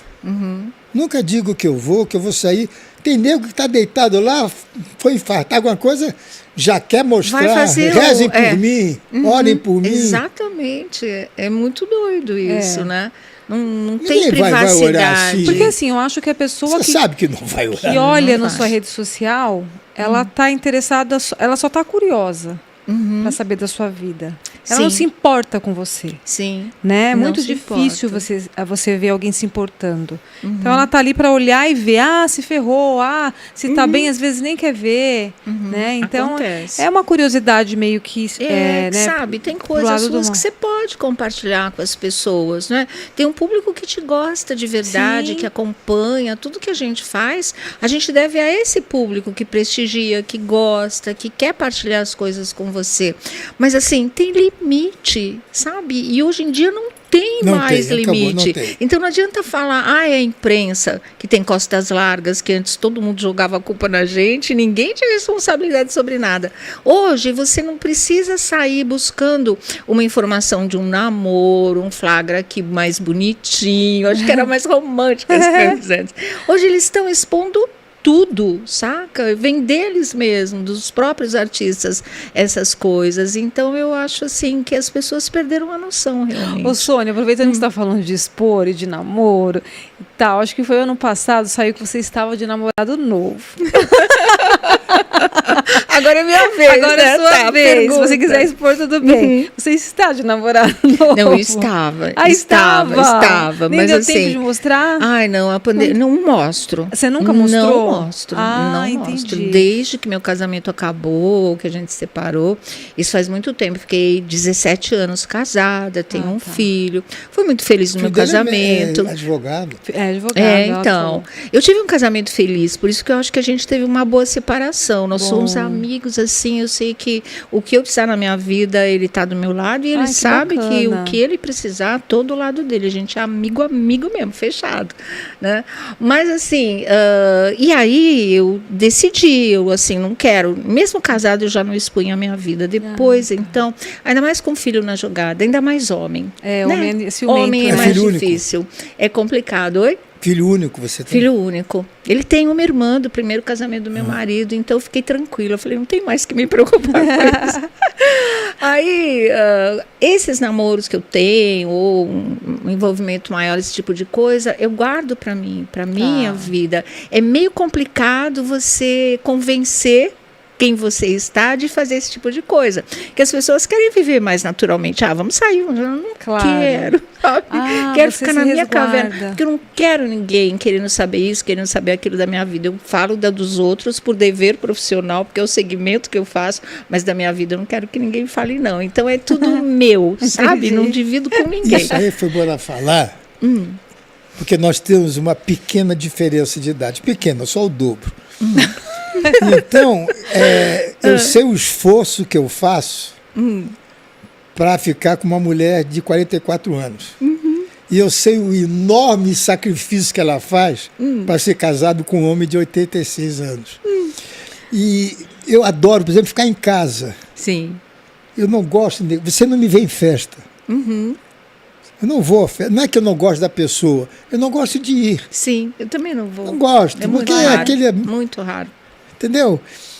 Nunca digo que eu vou sair. Tem nego que está deitado lá, foi infartar alguma coisa, já quer mostrar. Rezem por mim, orem por mim. Exatamente. É muito doido isso, né? Não tem privacidade. Vai orar assim. Porque assim, eu acho que a pessoa Você sabe que não vai orar. Que olha na sua rede social, ela está interessada, ela só está curiosa para saber da sua vida. Ela não se importa com você. Sim. Né? É muito difícil você ver alguém se importando. Então ela está ali para olhar e ver, se ferrou, se está bem, às vezes nem quer ver. Né? Então acontece. É uma curiosidade meio que... né? Sabe, tem coisas suas que você pode compartilhar com as pessoas. Né? Tem um público que te gosta de verdade, que acompanha tudo que a gente faz. A gente deve a esse público que prestigia, que gosta, que quer partilhar as coisas com você. Mas assim, tem limite, sabe? E hoje em dia não tem mais limite. Acabou, não tem. Então não adianta falar, é a imprensa que tem costas largas, que antes todo mundo jogava a culpa na gente, ninguém tinha responsabilidade sobre nada. Hoje você não precisa sair buscando uma informação de um namoro, um flagra aqui mais bonitinho, acho que era mais romântico as coisas antes. Hoje eles estão expondo tudo, saca? Vem deles mesmo, dos próprios artistas, essas coisas. Então, eu acho, assim, que as pessoas perderam a noção, realmente. Ô, Sônia, aproveitando que você está falando de expor e de namoro e tal, acho que foi ano passado, saiu que você estava de namorado novo. Agora é minha vez, agora é sua vez. Pergunta. Se você quiser expor, tudo bem. Você está de namorado novo? Não, estava. Estava. Nem mas deu assim, tempo de mostrar? Ai, não, a pandemia, não mostro. Você nunca mostrou? Não mostro. Desde que meu casamento acabou, que a gente se separou, isso faz muito tempo. Fiquei 17 anos casada, tenho um filho. Fui muito feliz no meu casamento. É advogado. É advogado. Então, eu tive um casamento feliz, por isso que eu acho que a gente teve uma boa separação. nós somos amigos, assim, eu sei que o que eu precisar na minha vida, ele está do meu lado e ele sabe que o que ele precisar, tô do lado dele, a gente é amigo mesmo, fechado, né? Mas assim, e aí eu decidi, eu assim, não quero, mesmo casado eu já não expunha a minha vida, depois então, ainda mais com filho na jogada, ainda mais homem. Né? Homem é mais difícil, é complicado. Oi? Filho único você tem? Filho único. Ele tem uma irmã do primeiro casamento do meu marido, então eu fiquei tranquila. Eu falei, não tem mais que me preocupar com isso. Aí, esses namoros que eu tenho, ou um envolvimento maior, esse tipo de coisa, eu guardo para mim, para minha vida. É meio complicado você convencer quem você está de fazer esse tipo de coisa. Que as pessoas querem viver mais naturalmente. Vamos sair, eu não quero. Sabe? Quero ficar na minha caverna. Porque eu não quero ninguém querendo saber isso, querendo saber aquilo da minha vida. Eu falo dos outros por dever profissional, porque é o segmento que eu faço, mas da minha vida eu não quero que ninguém fale, não. Então é tudo meu, sabe? Não divido com ninguém. Isso aí foi bom falar, porque nós temos uma pequena diferença de idade. Pequena, só o dobro. Então, eu sei o esforço que eu faço para ficar com uma mulher de 44 anos. E eu sei o enorme sacrifício que ela faz para ser casado com um homem de 86 anos. E eu adoro, por exemplo, ficar em casa. Sim. Eu não gosto, você não me vê em festa. Eu não vou, não é que eu não gosto da pessoa, eu não gosto de ir. Sim, eu também não vou. Não gosto, porque raro, muito raro. Entendeu?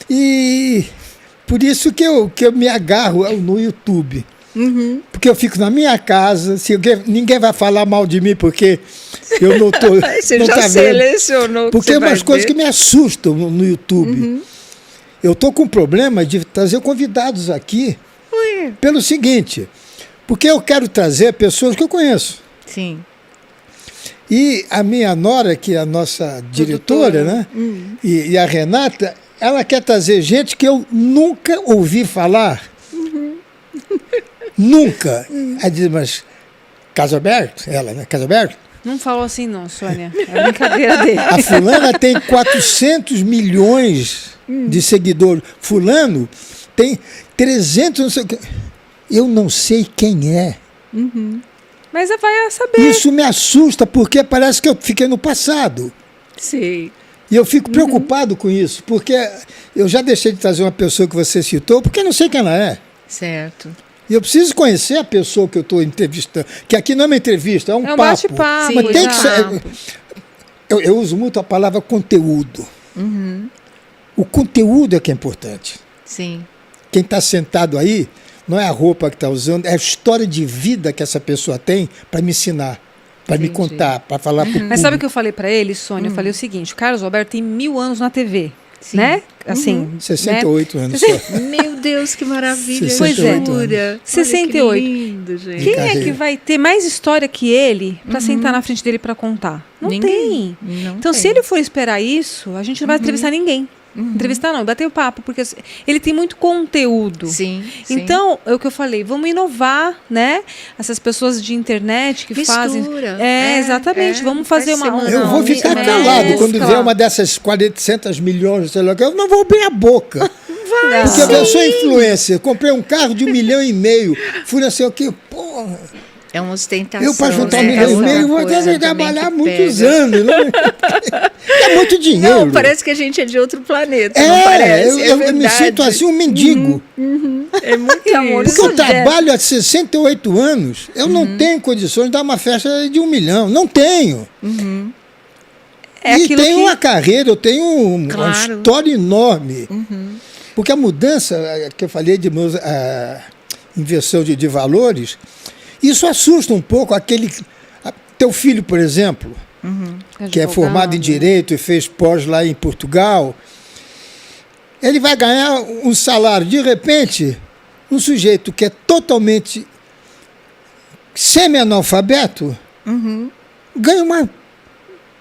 E por isso que eu me agarro no YouTube. Porque eu fico na minha casa, ninguém vai falar mal de mim, porque eu não estou. Você não já tá selecionou. Porque é umas coisas que me assustam no YouTube. Eu estou com problema de trazer convidados aqui pelo seguinte, porque eu quero trazer pessoas que eu conheço. Sim. E a minha nora, que é a nossa diretora, né? E a Renata, ela quer trazer gente que eu nunca ouvi falar. Nunca. Aí diz, mas caso aberto? Ela, né? Caso aberto? Não falou assim não, Sônia. É brincadeira dele. A fulana tem 400 milhões de seguidores. Fulano tem 300, não sei o quê. Eu não sei quem é. Mas vai saber. Isso me assusta, porque parece que eu fiquei no passado. Sim. E eu fico preocupado com isso, porque eu já deixei de trazer uma pessoa que você citou, porque eu não sei quem ela é. Certo. E eu preciso conhecer a pessoa que eu estou entrevistando. Que aqui não é uma entrevista, é um papo. Bate-papo. Mas tem que ser. Eu uso muito a palavra conteúdo. O conteúdo é que é importante. Sim. Quem está sentado aí, não é a roupa que está usando, é a história de vida que essa pessoa tem para me ensinar, para me contar, para falar para o público. Mas sabe o que eu falei para ele, Sônia? Eu falei o seguinte, o Carlos Alberto tem 1000 anos na TV. Sim. Né? Assim, 68 né? anos só. Meu Deus, que maravilha. 68 anos. 68. Que lindo, gente. Quem é que vai ter mais história que ele para sentar na frente dele para contar? Não tem. Então, se ele for esperar isso, a gente não vai entrevistar ninguém. Entrevistar não, bater o papo, porque ele tem muito conteúdo. Sim. Então, é o que eu falei, vamos inovar, né? Essas pessoas de internet que fazem. Exatamente. Vamos fazer uma. Eu vou ficar calado quando vier uma dessas 400 milhões, sei lá, eu não vou abrir a boca. Porque eu sou influencer, comprei um carro de 1,5 milhão, fui não sei o quê, porra. É uma ostentação. Eu, para juntar 1,5 milhão, vou ter que trabalhar muitos anos. Né? É muito dinheiro. Não, parece que a gente é de outro planeta, não parece? Eu me sinto assim um mendigo. É muito amor. Porque eu trabalho há 68 anos, eu não tenho condições de dar uma festa de 1 milhão. Não tenho. E tenho uma carreira, eu tenho uma história enorme. Porque a mudança que eu falei de inversão de valores, isso assusta um pouco teu filho, por exemplo, que é formado em Direito e fez pós lá em Portugal. Ele vai ganhar um salário, de repente, um sujeito que é totalmente semi-analfabeto, ganha uma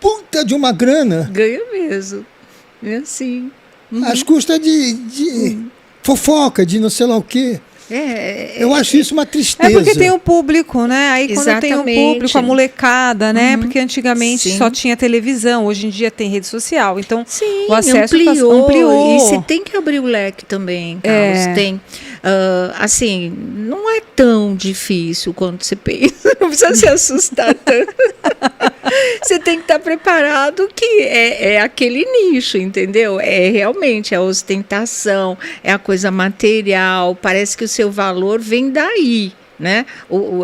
puta de uma grana. Ganha mesmo. É assim. Às custas de fofoca, de não sei lá o quê. Eu acho isso uma tristeza. É porque tem um público, né? Aí quando Exatamente. tem um público, a molecada, né? Porque antigamente Sim. só tinha televisão, hoje em dia tem rede social. Então, Sim, o acesso ampliou. E você tem que abrir o leque também, Carlos. É. Tem, assim, não é tão difícil quanto você pensa. Não precisa se assustar tanto. Você tem que estar preparado que é aquele nicho, entendeu? É realmente a ostentação, é a coisa material, parece que o seu valor vem daí. Né?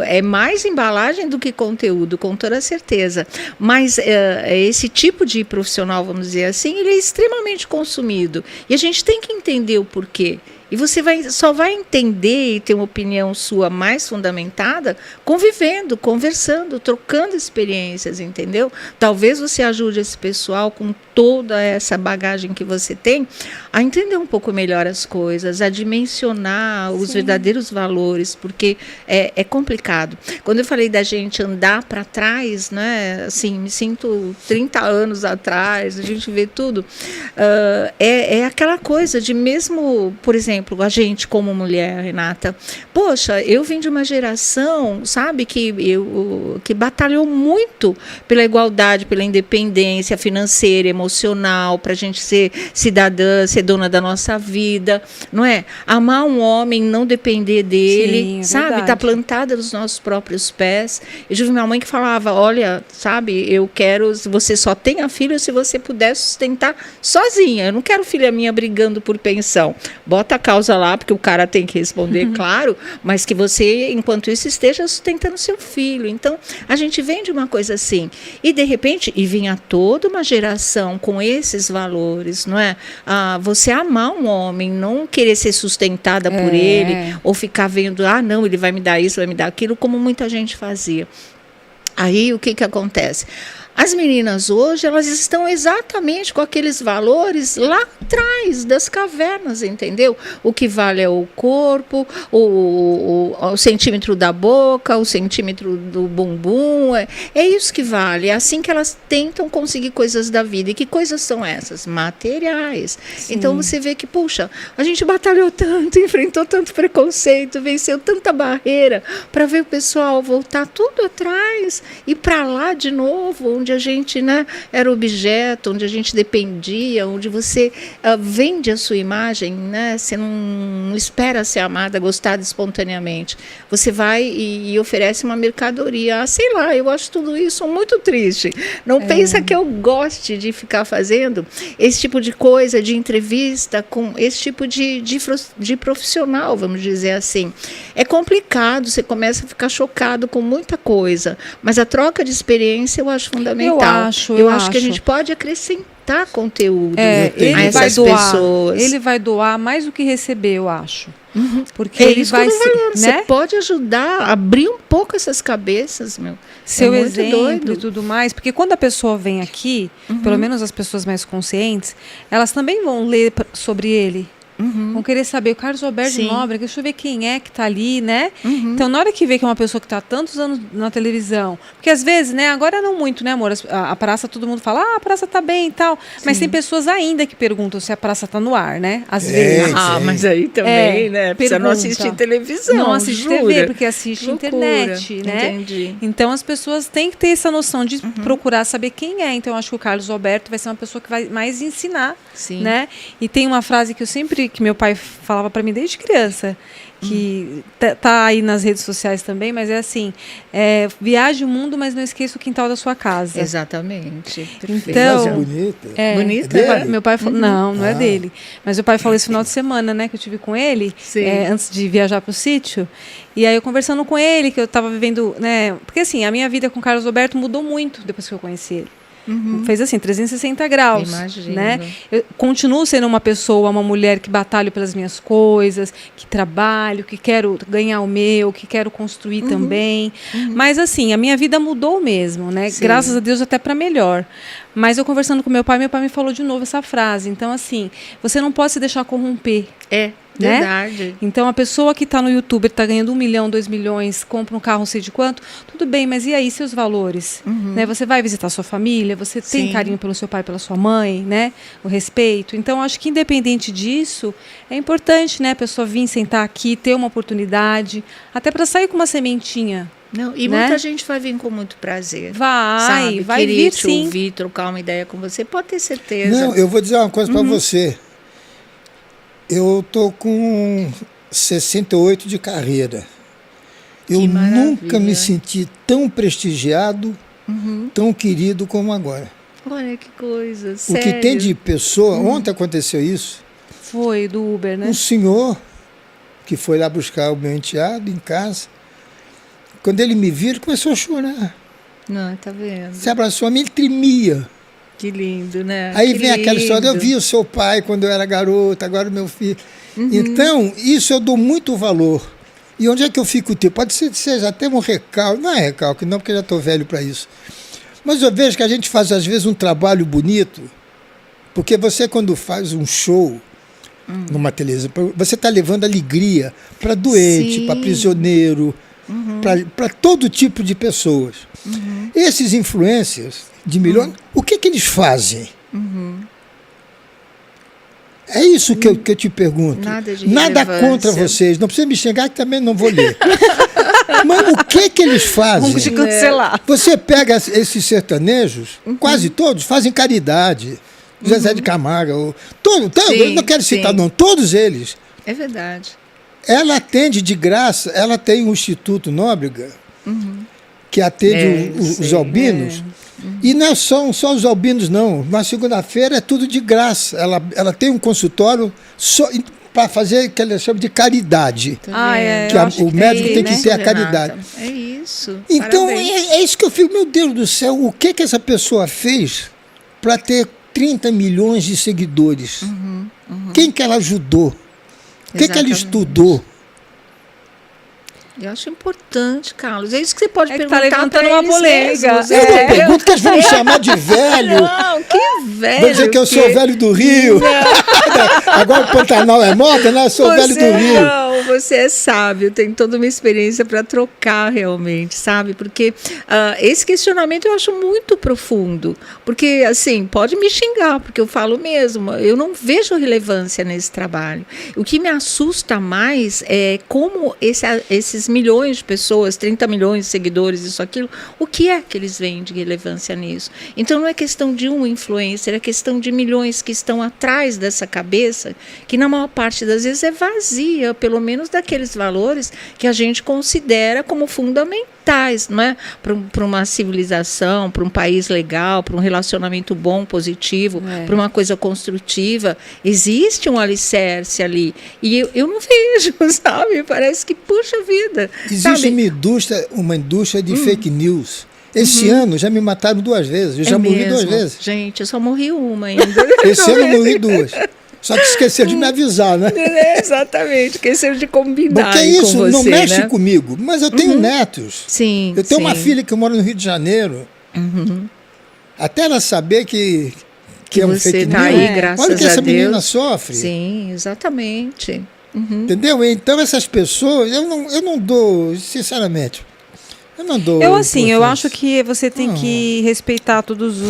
É mais embalagem do que conteúdo, com toda certeza. Mas esse tipo de profissional, vamos dizer assim, ele é extremamente consumido. E a gente tem que entender o porquê. E você só vai entender e ter uma opinião sua mais fundamentada convivendo, conversando, trocando experiências, entendeu? Talvez você ajude esse pessoal com toda essa bagagem que você tem a entender um pouco melhor as coisas, a dimensionar os verdadeiros valores, porque é complicado. Quando eu falei da gente andar para trás, né, assim, me sinto 30 anos atrás, a gente vê tudo, é aquela coisa de mesmo, por exemplo, a gente como mulher, Renata, poxa, eu vim de uma geração, sabe, que batalhou muito pela igualdade, pela independência financeira, emocional, para a gente ser cidadã, ser dona da nossa vida, não é? Amar um homem, não depender dele, Sim, sabe? Está plantada nos nossos próprios pés. Eu tive minha mãe que falava, olha, sabe, eu quero, você só tenha filho se você puder sustentar sozinha. Eu não quero filha minha brigando por pensão. Bota a causa lá, porque o cara tem que responder, claro, mas que você, enquanto isso, esteja sustentando seu filho. Então, a gente vem de uma coisa assim. E, de repente, vinha toda uma geração com esses valores, não é? Você amar um homem, não querer ser sustentada por ele, ou ficar vendo, não, ele vai me dar isso, vai me dar aquilo, como muita gente fazia. Aí, o que acontece? As meninas hoje, elas estão exatamente com aqueles valores lá atrás das cavernas, entendeu? O que vale é o corpo, o centímetro da boca, o centímetro do bumbum, é isso que vale. É assim que elas tentam conseguir coisas da vida. E que coisas são essas? Materiais. Sim. Então você vê que, puxa, a gente batalhou tanto, enfrentou tanto preconceito, venceu tanta barreira, para ver o pessoal voltar tudo atrás e para lá de novo, onde a gente, né, era objeto, onde a gente dependia, onde você vende a sua imagem, né, você não espera ser amada, gostada espontaneamente. Você vai e oferece uma mercadoria. Sei lá, eu acho tudo isso muito triste. Não pensa que eu goste de ficar fazendo esse tipo de coisa, de entrevista com esse tipo de profissional, vamos dizer assim. É complicado, você começa a ficar chocado com muita coisa, mas a troca de experiência eu acho fundamental. Eu acho que a gente pode acrescentar conteúdo a essas pessoas. Ele vai doar mais do que receber, eu acho. Porque ele vai você pode ajudar a abrir um pouco essas cabeças, meu. Seu exemplo e tudo mais, porque quando a pessoa vem aqui, pelo menos as pessoas mais conscientes, elas também vão ler sobre ele. Vão querer saber o Carlos Alberto Nóbrega, deixa eu ver quem é que está ali, né? Então, na hora que vê que é uma pessoa que está há tantos anos na televisão, porque às vezes, né, agora não muito, né, amor? A praça, todo mundo fala, a praça está bem e tal, mas tem pessoas ainda que perguntam se a praça está no ar, né? Às vezes. Mas aí também, né? Precisa não assistir televisão. Não assiste TV, porque assiste internet, né? Entendi. Então, as pessoas têm que ter essa noção de procurar saber quem é. Então, eu acho que o Carlos Alberto vai ser uma pessoa que vai mais ensinar, né? E tem uma frase que meu pai falava para mim desde criança, que tá aí nas redes sociais também, mas é assim, viaje o mundo, mas não esqueça o quintal da sua casa. Exatamente. Então, bonita. Bonita? É meu pai falou, não é dele. Mas o pai falou esse final de semana, né, que eu tive com ele, antes de viajar para o sítio. E aí eu conversando com ele, que eu estava vivendo, né, porque assim, a minha vida com o Carlos Alberto mudou muito depois que eu conheci ele. Fez assim, 360 graus. Imagino. Né? Eu continuo sendo uma pessoa, uma mulher que batalho pelas minhas coisas, que trabalho, que quero ganhar o meu, que quero construir também. Mas assim, a minha vida mudou mesmo, né? Graças a Deus até para melhor. Mas eu conversando com meu pai me falou de novo essa frase. Então, assim, você não pode se deixar corromper. Né? Verdade. Então, a pessoa que está no YouTube, está ganhando 1 milhão, 2 milhões, compra um carro não sei de quanto, tudo bem, mas e aí seus valores? Né? Você vai visitar sua família, você tem carinho pelo seu pai, pela sua mãe, né? O respeito. Então, acho que independente disso, é importante, né, a pessoa vir sentar aqui, ter uma oportunidade, até para sair com uma sementinha. Não, e muita gente vai vir com muito prazer. Vai querer vir te sim. ouvir, trocar uma ideia com você, pode ter certeza. Não, eu vou dizer uma coisa para você. Eu tô com 68 de carreira. Eu nunca me senti tão prestigiado, tão querido como agora. Olha que coisa, sério. O que tem de pessoa... Ontem aconteceu isso. Foi, do Uber, né? Um senhor que foi lá buscar o meu enteado em casa. Quando ele me viu, ele começou a chorar. Não, tá vendo? Se abraçou a mim, ele tremia. Que lindo, né? Aí vem aquela história, eu vi o seu pai quando eu era garota, agora o meu filho. Então, isso eu dou muito valor. E onde é que eu fico? Pode ser que seja até um recalque, não é recalque, não, porque eu já estou velho para isso. Mas eu vejo que a gente faz, às vezes, um trabalho bonito, porque você, quando faz um show numa televisão, você está levando alegria para doente, para prisioneiro, para todo tipo de pessoas. Esses influencers de milhões, o que eles fazem? É isso que eu te pergunto. Nada contra vocês. Não precisa me xingar que também não vou ler. Mas o que eles fazem? Vamos te cancelar. Você pega esses sertanejos, quase todos fazem caridade. Zezé de Camargo, eu não quero citar não, todos eles. É verdade. Ela atende de graça, ela tem um Instituto Nóbrega, que atende os albinos. E não são só os albinos, não. Na segunda-feira é tudo de graça. Ela tem um consultório para fazer o que ela chama de caridade. Que o médico tem que ter a caridade. É isso. Então, é isso que eu fico, meu Deus do céu, o que essa pessoa fez para ter 30 milhões de seguidores? Quem que ela ajudou? O que ela estudou? Eu acho importante, Carlos. É isso que você pode perguntar tá levantando para uma eles polêmica. mesmos. Eu não pergunto que eles vão me chamar de velho. Não, que velho. Vou dizer que eu sou velho do Rio. Agora o Pantanal é moda, né? Eu sou velho do Rio. Não, você é sábio, tem toda uma experiência para trocar realmente, sabe? Porque esse questionamento eu acho muito profundo. Porque, assim, pode me xingar, porque eu falo mesmo, eu não vejo relevância nesse trabalho. O que me assusta mais é como esses milhões de pessoas, 30 milhões de seguidores, isso, aquilo, o que é que eles veem de relevância nisso? Então não é questão de um influencer, é questão de milhões que estão atrás dessa cabeça, que na maior parte das vezes é vazia, pelo menos daqueles valores que a gente considera como fundamentais, não é? Para uma civilização, para um país legal, para um relacionamento bom, positivo, para uma coisa construtiva. Existe um alicerce ali. E eu não vejo, sabe? Parece que, puxa vida. Existe uma indústria de fake news. Esse ano já me mataram 2 vezes. Eu já morri 2 vezes. Gente, eu só morri uma ainda. Esse ano eu morri 2. Só que esqueceram de me avisar, né? Exatamente, esqueceram de combinar. Porque isso com você, não mexe né? comigo. Mas eu tenho netos. Sim. Eu tenho uma filha que mora no Rio de Janeiro. Até ela saber que é um fake news. Aí, graças olha o que essa a Deus. menina sofre. Sim, exatamente. Entendeu? Então essas pessoas, eu não dou, sinceramente, eu não dou. Eu acho que você tem que respeitar todos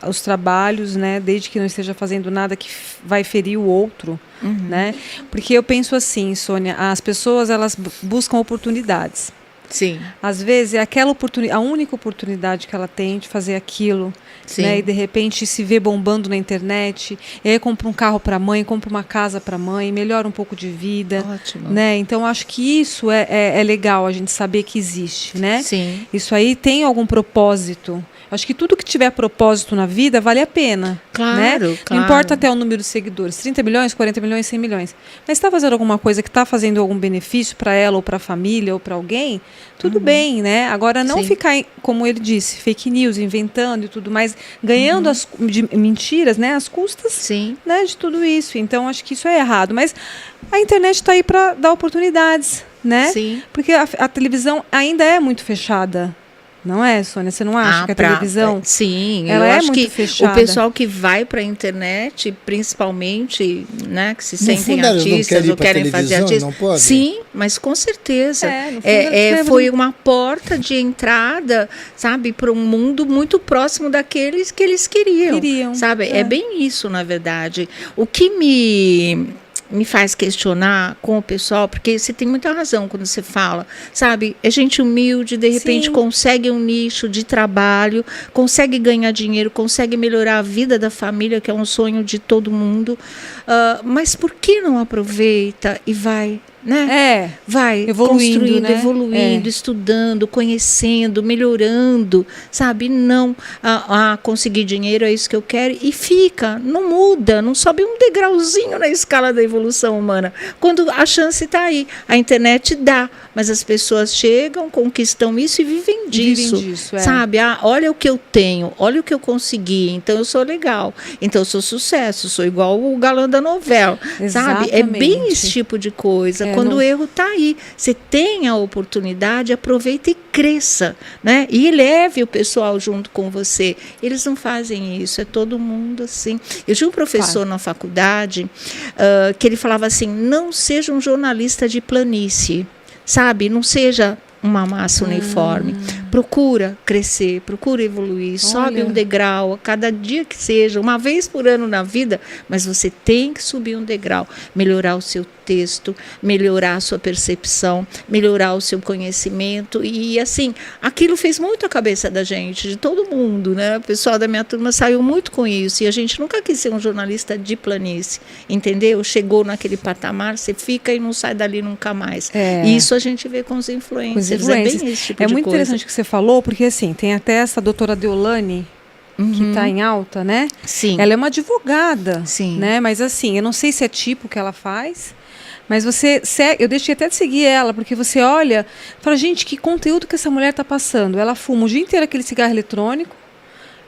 os trabalhos, né? Desde que não esteja fazendo nada que vai ferir o outro, né? Porque eu penso assim, Sônia, as pessoas elas buscam oportunidades. Sim. Às vezes é aquela a única oportunidade que ela tem de fazer aquilo, né? E de repente se vê bombando na internet, e aí compra um carro para a mãe, compra uma casa para a mãe, melhora um pouco de vida. Ótimo. Né? Então acho que isso é legal a gente saber que existe, né? Sim. Isso aí tem algum propósito. Acho que tudo que tiver propósito na vida vale a pena. Claro, né? claro. Não importa até o número de seguidores, 30 milhões, 40 milhões, 100 milhões. Mas está fazendo alguma coisa que está fazendo algum benefício para ela, ou para a família, ou para alguém, tudo bem, né? Agora, não ficar, como ele disse, fake news, inventando e tudo mais, ganhando de mentiras, né? As custas, né, de tudo isso. Então, acho que isso é errado. Mas a internet está aí para dar oportunidades, né? Sim. Porque a televisão ainda é muito fechada. Não é, Sônia? Você não acha que a televisão... Sim, ela eu é acho muito que fechada. O pessoal que vai para a internet, principalmente, né, que se sentem artistas ou querem fazer artista... Não pode? Sim, mas com certeza. No fundo, foi uma porta de entrada, sabe, para um mundo muito próximo daqueles que eles queriam. Sabe? É bem isso, na verdade. O que me faz questionar com o pessoal, porque você tem muita razão quando você fala, sabe? É gente humilde, de repente consegue um nicho de trabalho, consegue ganhar dinheiro, consegue melhorar a vida da família, que é um sonho de todo mundo. Mas por que não aproveita e vai... né? Vai evoluindo, construindo, né? evoluindo, estudando, conhecendo, melhorando, sabe? Não conseguir dinheiro, é isso que eu quero, e fica, não muda, não sobe um degrauzinho na escala da evolução humana, quando a chance está aí. A internet dá, mas as pessoas chegam, conquistam isso e vivem disso, sabe? Olha o que eu tenho, olha o que eu consegui, então eu sou legal, então eu sou sucesso, sou igual o galã da novela. Exatamente. Sabe? É bem esse tipo de coisa. Quando o erro está aí, você tem a oportunidade, aproveita e cresça, né? E leve o pessoal junto com você. Eles não fazem isso, é todo mundo assim. Eu tinha um professor na faculdade que ele falava assim, não seja um jornalista de planície, sabe? Não seja uma massa uniforme. Procura crescer, procura evoluir, sobe um degrau a cada dia que seja, uma vez por ano na vida, mas você tem que subir um degrau, melhorar o seu texto, melhorar a sua percepção, melhorar o seu conhecimento, e assim, aquilo fez muito a cabeça da gente, de todo mundo, né? O pessoal da minha turma saiu muito com isso, e a gente nunca quis ser um jornalista de planície, entendeu? Chegou naquele patamar, você fica e não sai dali nunca mais. E isso a gente vê com os influencers. É bem esse tipo de muito coisa. Interessante o que você falou, porque assim, tem até essa doutora Deolane, que está em alta, né? Sim. Ela é uma advogada, sim, né? Mas assim, eu não sei se é tipo que ela faz, mas eu deixei até de seguir ela, porque você olha e fala, gente, que conteúdo que essa mulher está passando. Ela fuma o dia inteiro aquele cigarro eletrônico.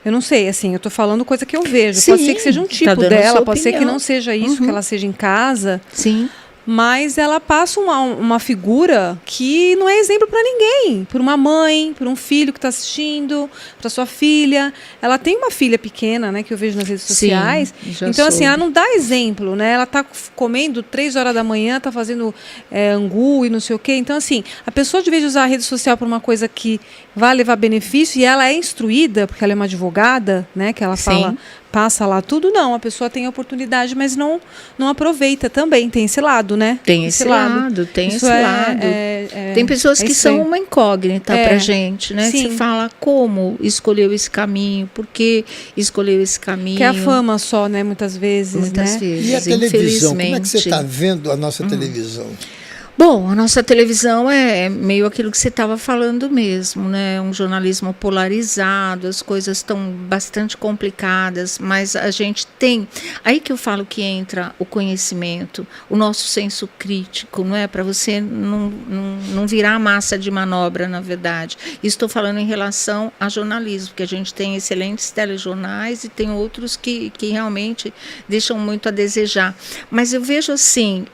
Eu não sei, assim, eu estou falando coisa que eu vejo. Sim, pode ser que seja um tipo dela, pode ser que não seja isso, que ela seja em casa. Sim. Mas ela passa uma figura que não é exemplo para ninguém. Por uma mãe, por um filho que está assistindo, para sua filha. Ela tem uma filha pequena, né, que eu vejo nas redes sociais. Então, assim, ela não dá exemplo, né? Ela está comendo 3 horas da manhã, está fazendo angu e não sei o quê. Então, assim, a pessoa, de vez de usar a rede social para uma coisa que vai levar benefício, e ela é instruída, porque ela é uma advogada, né, que ela fala... Passa lá tudo, não. A pessoa tem a oportunidade, mas não aproveita também. Tem esse lado, né? Tem esse lado. Tem pessoas que são uma incógnita pra gente, né? Sim. Você fala como escolheu esse caminho, por que escolheu esse caminho. Que é a fama só, né? Muitas vezes, Muitas vezes, e a televisão? Como é que você está vendo a nossa televisão? Bom, a nossa televisão é meio aquilo que você estava falando mesmo, né? Um jornalismo polarizado, as coisas estão bastante complicadas, mas a gente tem... Aí que eu falo que entra o conhecimento, o nosso senso crítico, não é? Para você não virar massa de manobra, na verdade. Estou falando em relação a jornalismo, porque a gente tem excelentes telejornais e tem outros que realmente deixam muito a desejar. Mas eu vejo assim,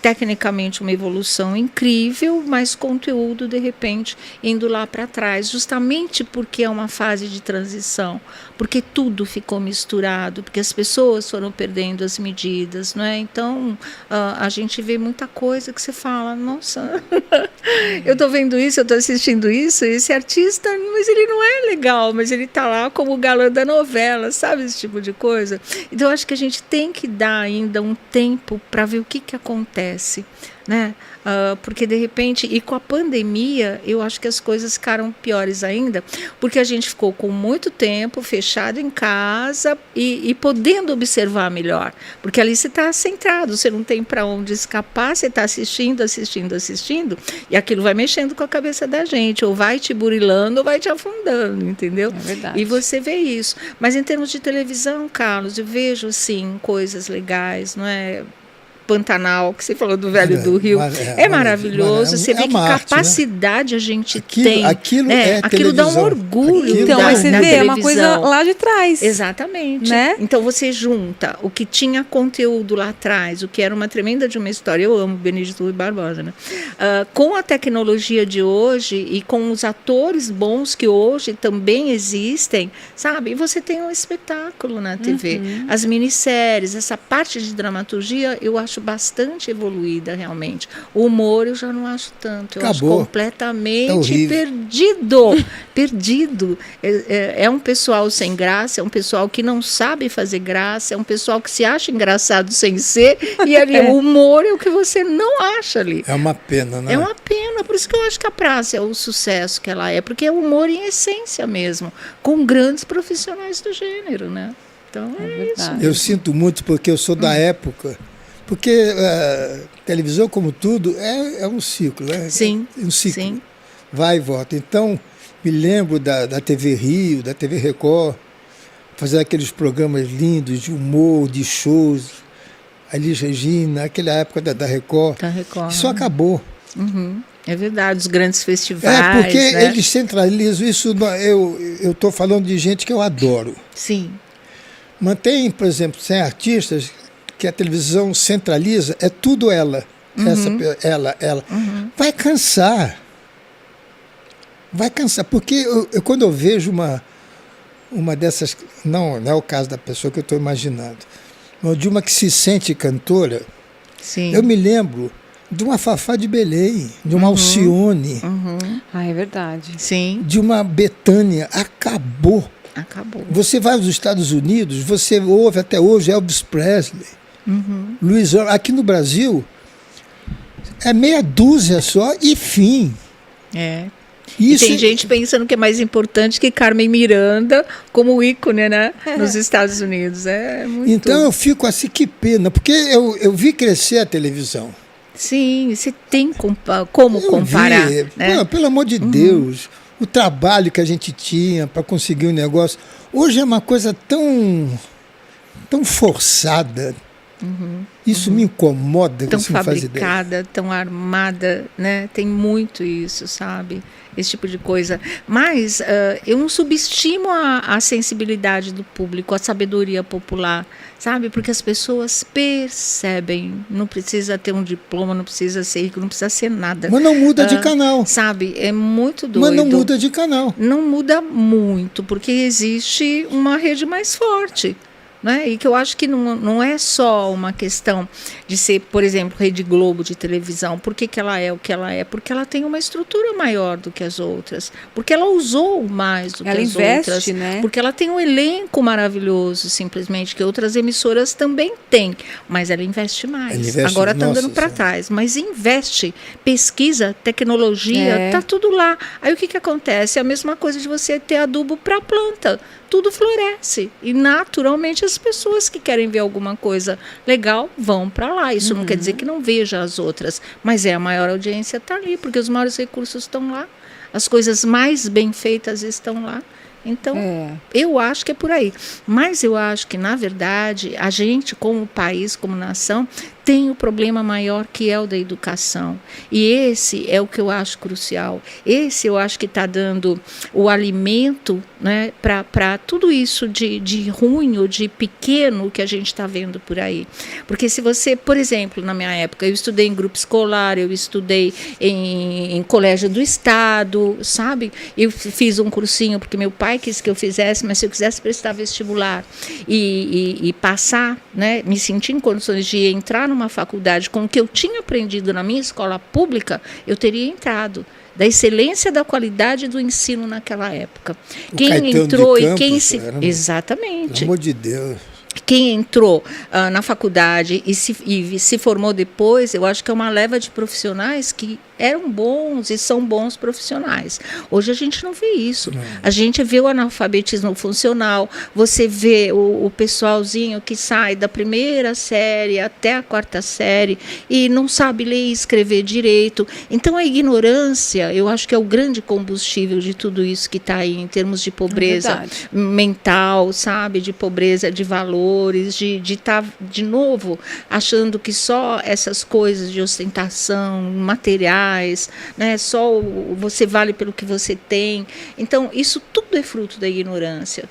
tecnicamente uma evolução incrível, mas conteúdo, de repente, indo lá para trás, justamente porque é uma fase de transição, porque tudo ficou misturado, porque as pessoas foram perdendo as medidas, não é? Então, a gente vê muita coisa que você fala, nossa, eu estou vendo isso, eu estou assistindo isso, esse artista, mas ele não é legal, mas ele está lá como o galã da novela, sabe, esse tipo de coisa? Então, acho que a gente tem que dar ainda um tempo para ver o que acontece, né? Porque de repente, e com a pandemia, eu acho que as coisas ficaram piores ainda, porque a gente ficou com muito tempo fechado em casa e podendo observar melhor, porque ali você está centrado, você não tem para onde escapar, você está assistindo, e aquilo vai mexendo com a cabeça da gente, ou vai te burilando ou vai te afundando, entendeu? É verdade. E você vê isso. Mas em termos de televisão, Carlos, eu vejo assim coisas legais, não é? Pantanal, que você falou do Velho do Rio, é maravilhoso. Você vê que capacidade a gente tem. Aquilo dá um orgulho. Então, mas você vê, é uma coisa lá de trás. Exatamente. Né? Então, você junta o que tinha conteúdo lá atrás, o que era uma tremenda de uma história. Eu amo Benedito Rui Barbosa, né? Com a tecnologia de hoje e com os atores bons que hoje também existem, sabe? E você tem um espetáculo na TV. As minisséries, essa parte de dramaturgia, eu acho bastante evoluída, realmente. O humor eu já não acho tanto. Eu acho completamente perdido. É um pessoal sem graça, é um pessoal que não sabe fazer graça, é um pessoal que se acha engraçado sem ser, e ali o humor é o que você não acha ali. É uma pena, né? É uma pena, por isso que eu acho que a praça é o sucesso que ela é, porque é humor em essência mesmo, com grandes profissionais do gênero, né? Então é isso. Eu sinto muito porque eu sou da época, porque televisão, como tudo, é um ciclo, né? Sim. É um ciclo. Sim. Vai e volta. Então, me lembro da TV Rio, da TV Record, fazer aqueles programas lindos de humor, de shows, a Elis Regina, aquela época da Record. Da Record. Isso acabou. É verdade, os grandes festivais. Porque né? eles centralizam isso. Eu estou falando de gente que eu adoro. Sim. Mantém, por exemplo, tem artistas que a televisão centraliza, é tudo ela. Ela. Vai cansar. Vai cansar. Porque quando eu vejo uma dessas. Não é o caso da pessoa que eu estou imaginando. Mas de uma que se sente cantora. Sim. Eu me lembro de uma Fafá de Belém, de uma Alcione. É verdade. Sim. De uma Bethânia. Acabou. Você vai aos Estados Unidos, você ouve até hoje Elvis Presley, Louis Armstrong. Aqui no Brasil, é meia dúzia só e fim. Isso e tem gente pensando que é mais importante que Carmen Miranda como ícone, né? Nos Estados Unidos. Então eu fico assim, que pena, porque eu vi crescer a televisão. Sim, você tem como comparar. Né? Pô, pelo amor de Deus, o trabalho que a gente tinha para conseguir um negócio. Hoje é uma coisa tão forçada. Isso me incomoda. Tão fabricada, tão armada, né? Tem muito isso, sabe? Esse tipo de coisa. Mas eu não subestimo a sensibilidade do público, a sabedoria popular, sabe? Porque as pessoas percebem. Não precisa ter um diploma, não precisa ser rico, não precisa ser nada. Mas não muda de canal. Sabe? É muito doido. Mas não muda de canal. Não muda muito, porque existe uma rede mais forte. Né? E que eu acho que não é só uma questão de ser, por exemplo, Rede Globo de televisão. Por que ela é o que ela é? Porque ela tem uma estrutura maior do que as outras. Porque ela usou mais do que as outras. Né? Porque ela tem um elenco maravilhoso, simplesmente, que outras emissoras também têm. Mas ela investe mais. Agora está andando para trás. Mas investe, pesquisa, tecnologia, está tudo lá. Aí o que acontece? É a mesma coisa de você ter adubo para a planta. Tudo floresce e naturalmente as pessoas que querem ver alguma coisa legal vão para lá. Isso não quer dizer que não veja as outras, mas a maior audiência está ali, porque os maiores recursos estão lá, as coisas mais bem feitas estão lá. Então, eu acho que é por aí. Mas eu acho que, na verdade, a gente, como país, como nação, tem o problema maior que é o da educação. E esse é o que eu acho crucial. Esse eu acho que está dando o alimento, né, para tudo isso de ruim ou de pequeno que a gente está vendo por aí. Porque se você, por exemplo, na minha época, eu estudei em grupo escolar, eu estudei em colégio do estado, sabe? Eu fiz um cursinho porque meu pai quis que eu fizesse, mas se eu quisesse prestar vestibular e passar, né, me sentir em condições de entrar numa faculdade com o que eu tinha aprendido na minha escola pública, eu teria entrado. Da excelência da qualidade do ensino naquela época. Quem entrou e quem se... Exatamente. Pelo amor de Deus. Quem entrou na faculdade e se formou depois, eu acho que é uma leva de profissionais que eram bons e são bons profissionais. Hoje a gente não vê isso. A gente vê o analfabetismo funcional, você vê o pessoalzinho que sai da primeira série até a quarta série e não sabe ler e escrever direito. Então a ignorância, eu acho que é o grande combustível de tudo isso que está aí em termos de pobreza mental, sabe? De pobreza de valores, de estar de novo achando que só essas coisas de ostentação, materiais, né? Só você vale pelo que você tem. Então, isso tudo é fruto da ignorância,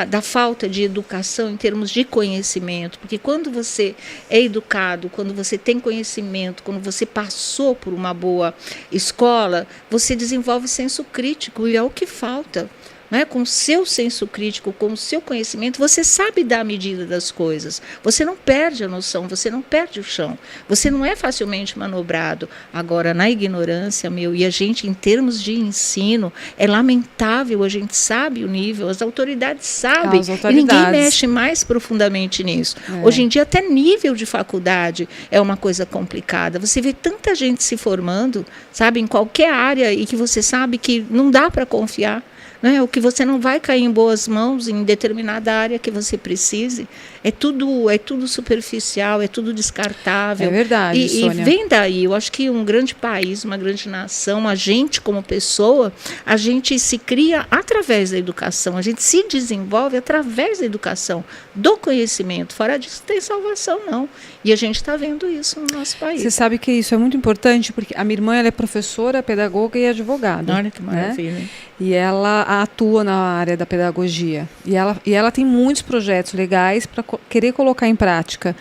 da falta de educação em termos de conhecimento, porque quando você é educado, quando você tem conhecimento, quando você passou por uma boa escola, você desenvolve senso crítico, e é o que falta. Né? Com o seu senso crítico, com o seu conhecimento, você sabe dar a medida das coisas. Você não perde a noção, você não perde o chão. Você não é facilmente manobrado. Agora, na ignorância, e a gente, em termos de ensino, é lamentável, a gente sabe o nível, as autoridades sabem, e ninguém mexe mais profundamente nisso. Hoje em dia, até nível de faculdade é uma coisa complicada. Você vê tanta gente se formando, sabe, em qualquer área, e que você sabe que não dá para confiar. Né? O que você não vai cair em boas mãos em determinada área que você precise. É tudo superficial, é tudo descartável. É verdade, Sônia. E vem daí, eu acho que um grande país, uma grande nação, a gente como pessoa, a gente se cria através da educação, a gente se desenvolve através da educação, do conhecimento. Fora disso, não tem salvação, não. E a gente está vendo isso no nosso país. Você sabe que isso é muito importante, porque a minha irmã ela é professora, pedagoga e advogada. Olha que maravilha. Né? E ela atua na área da pedagogia. E ela tem muitos projetos legais para querer colocar em prática.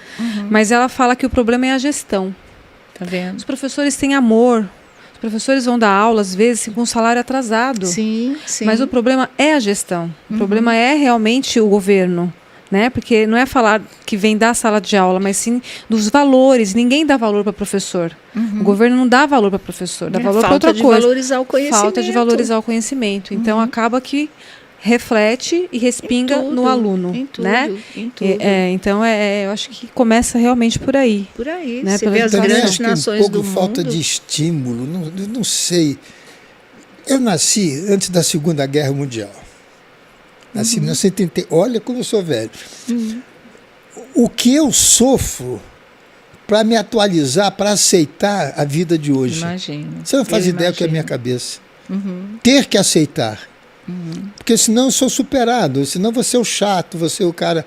Mas ela fala que o problema é a gestão. Tá vendo? Os professores têm amor. Os professores vão dar aula, às vezes, com salário atrasado. Sim. Mas o problema é a gestão. O problema é realmente o governo. Né? Porque não é falar que vem da sala de aula, mas sim dos valores. Ninguém dá valor para professor. O governo não dá valor para professor, dá valor para outra coisa. Falta de valorizar o conhecimento. Falta de valorizar o conhecimento. Então, acaba que reflete e respinga no aluno. Em tudo, né? em tudo. Então, eu acho que começa realmente por aí. Por aí. Né? Você vê as grandes nações do mundo. Falta de estímulo, não sei. Eu nasci antes da Segunda Guerra Mundial. Nasci em 1970. Olha como eu sou velho. O que eu sofro para me atualizar, para aceitar a vida de hoje. Imagino. Você não faz ideia do que é a minha cabeça. Ter que aceitar. Porque senão eu sou superado, senão você é o chato, você é o cara.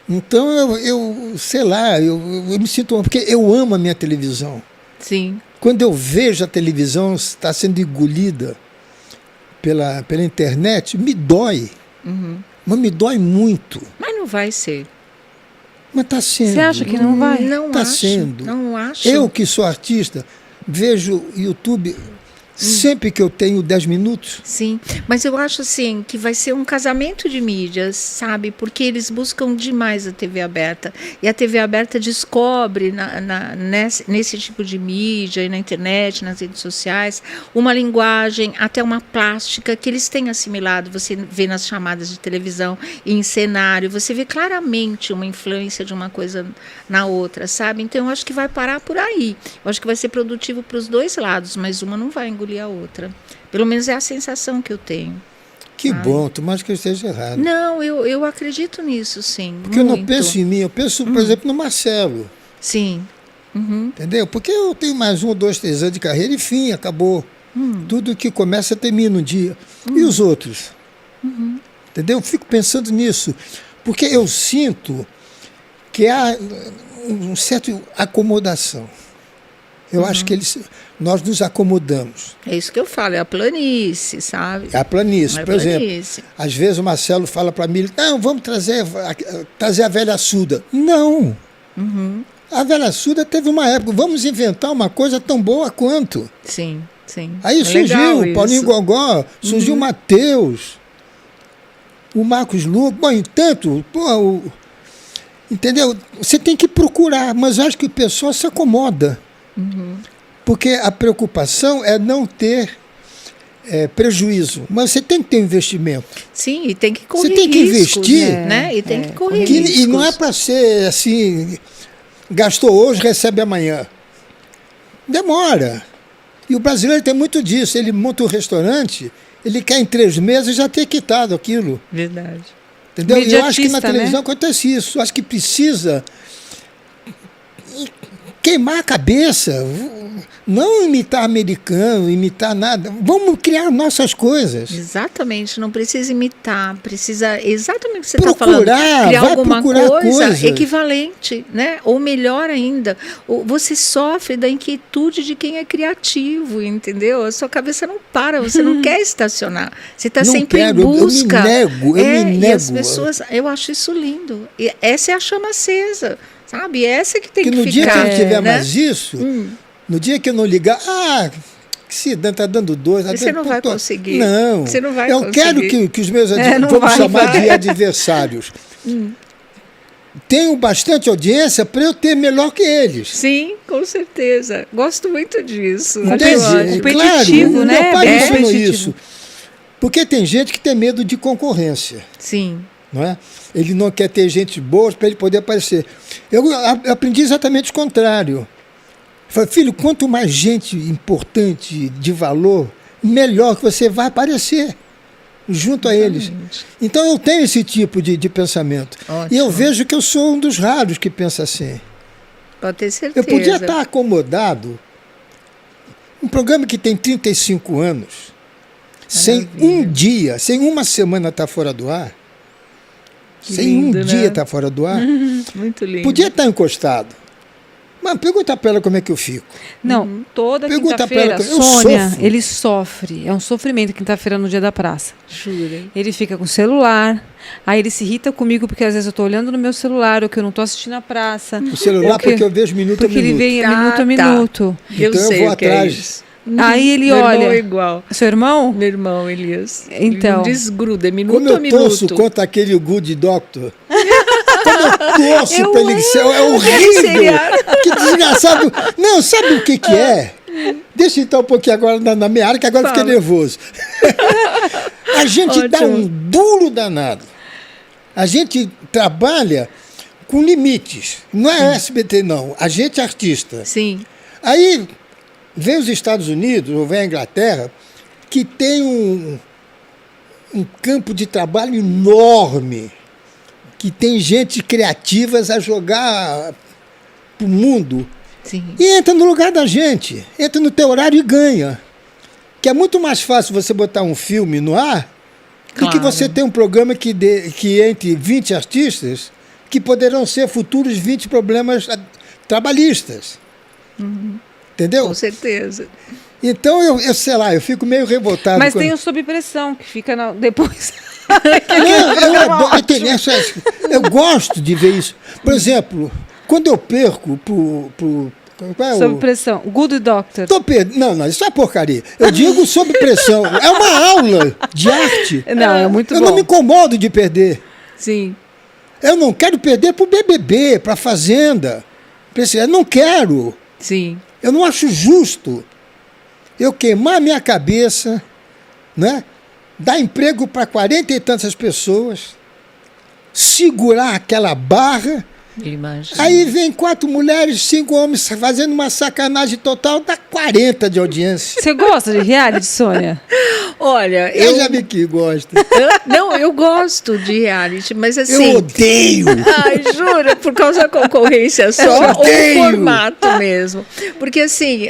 Então eu sei lá, eu me sinto. Porque eu amo a minha televisão. Sim. Quando eu vejo a televisão está sendo engolida pela internet, me dói. Mas me dói muito. Mas não vai ser. Mas está sendo. Você acha que não vai? Não Está acho. sendo. Não acho. Eu que sou artista, vejo YouTube sempre que eu tenho 10 minutos. Sim, mas eu acho assim que vai ser um casamento de mídias, sabe? Porque eles buscam demais a TV aberta. E a TV aberta descobre nesse tipo de mídia, e na internet, nas redes sociais, uma linguagem, até uma plástica que eles têm assimilado. Você vê nas chamadas de televisão e em cenário, você vê claramente uma influência de uma coisa na outra, sabe? Então eu acho que vai parar por aí. Eu acho que vai ser produtivo para os dois lados, mas uma não vai engolir a outra. Pelo menos é a sensação que eu tenho. Que bom, tomara que eu esteja errado. Não, eu acredito nisso, sim. Porque eu não penso em mim, eu penso, por exemplo, no Marcelo. Sim. Entendeu? Porque eu tenho mais 1, 2, 3 anos de carreira e fim, acabou. Tudo que começa termina um dia. E os outros? Entendeu? Eu fico pensando nisso. Porque eu sinto que há um certo acomodação. Eu acho que nós nos acomodamos. É isso que eu falo, é a planície, sabe? É a planície. É a Por exemplo, planície. às vezes o Marcelo fala para mim, não, vamos trazer a velha surda. Não. A velha surda teve uma época, vamos inventar uma coisa tão boa quanto. Sim. Aí surgiu o Paulinho Gogó, surgiu o Matheus, o Marcos Lucas, bom, e tanto, entendeu? Você tem que procurar, mas eu acho que o pessoal se acomoda. Porque a preocupação é não ter prejuízo, mas você tem que ter investimento. Sim, e tem que correr Você tem que riscos, investir. né? E tem que correr riscos. E não é para ser assim, gastou hoje, recebe amanhã. Demora. E o brasileiro tem muito disso. Ele monta um restaurante, ele quer em 3 meses já ter quitado aquilo. Verdade. Entendeu? E eu acho que na Mediatista, televisão né? acontece isso. Eu acho que precisa queimar a cabeça. Não imitar americano, imitar nada. Vamos criar nossas coisas. Exatamente, não precisa imitar, precisa exatamente o que você está Procurar, falando. Criar vai alguma procurar coisa coisas. equivalente, né? Ou melhor ainda, você sofre da inquietude de quem é criativo, entendeu? A sua cabeça não para, você não quer estacionar. Você está Não sempre quero, em busca. eu me nego. E as pessoas, eu acho isso lindo. E essa é a chama acesa, sabe? Essa que tem que no ficar. dia que não tiver né? mais isso, no dia que eu não ligar, que se está dando 2. Você não vai conseguir. Não. Você não vai eu conseguir. quero que os meus não vamos vai, chamar vai. de adversários. Tenham bastante audiência para eu ter melhor que eles. Sim, com certeza. Gosto muito disso. Entende? Acho ótimo. Competitivo, Claro, né? meu pai É me ensinou competitivo. isso. Porque tem gente que tem medo de concorrência. Sim. Não é? Ele não quer ter gente boa para ele poder aparecer. Eu aprendi exatamente o contrário. Falei, filho, quanto mais gente importante, de valor, melhor que você vai aparecer junto a eles. Então eu tenho esse tipo de pensamento. Ótimo. E eu vejo que eu sou um dos raros que pensa assim. Pode ter certeza. Eu podia estar acomodado. Um programa que tem 35 anos, sem um dia, sem uma semana estar fora do ar, sem lindo, um né? dia estar fora do ar, Muito lindo. podia estar encostado. Mas pergunta para ela como é que eu fico. Não, toda Pergunta pra ela, quinta-feira, eu Sônia, sofro. ele sofre. É um sofrimento quinta-feira no dia da praça. Jura. Ele fica com o celular, aí ele se irrita comigo porque às vezes eu estou olhando no meu celular ou que eu não estou assistindo a praça. O celular, Porque- porque eu vejo minuto a Porque ele minuto. vem Ah, minuto a tá. minuto. Eu Então eu sei vou o que é atrás. isso. Aí ele Meu olha. irmão é igual. Seu irmão? Meu irmão, Elias. Então. Ele não desgruda, é minuto Como a eu torço minuto. contra aquele Good Doctor. Como eu torço Eu para ele ser. É amo horrível. seriado. Que desgraçado. Não, sabe o que é? Deixa então um pouquinho agora na minha área, que agora eu fiquei Fala. nervoso. A gente dá Ótimo. um duro danado. A gente trabalha com limites. Não é SBT, não. A gente é artista. Sim. Aí vem os Estados Unidos, ou vem a Inglaterra, que tem um campo de trabalho enorme, que tem gente criativas a jogar para o mundo, Sim. e entra no lugar da gente, entra no teu horário e ganha. Que é muito mais fácil você botar um filme no ar do que Claro. você ter um programa que entre 20 artistas, que poderão ser futuros 20 problemas trabalhistas. Entendeu? Com certeza. Então, eu sei lá, eu fico meio revoltado. Mas quando... tem o sob pressão, que fica depois. Eu gosto de ver isso. Por exemplo, quando eu perco qual é Sob pressão. Good Doctor. Não, isso é porcaria. Eu digo sob pressão. É uma aula de arte. Não, é muito Eu bom. não me incomodo de perder. Sim. Eu não quero perder para o BBB, para a Fazenda. Eu não quero. Sim. Eu não acho justo eu queimar minha cabeça, né? Dar emprego para 40 e tantas pessoas, segurar aquela barra. Imagina. Aí vem 4 mulheres, 5 homens fazendo uma sacanagem total, dá 40 de audiência. Você gosta de reality, Sônia? Olha, Eu já vi que gosta. Não, eu gosto de reality, mas assim. Eu odeio. Ai, jura? Por causa da concorrência só Eu ou odeio. o formato mesmo? Porque assim,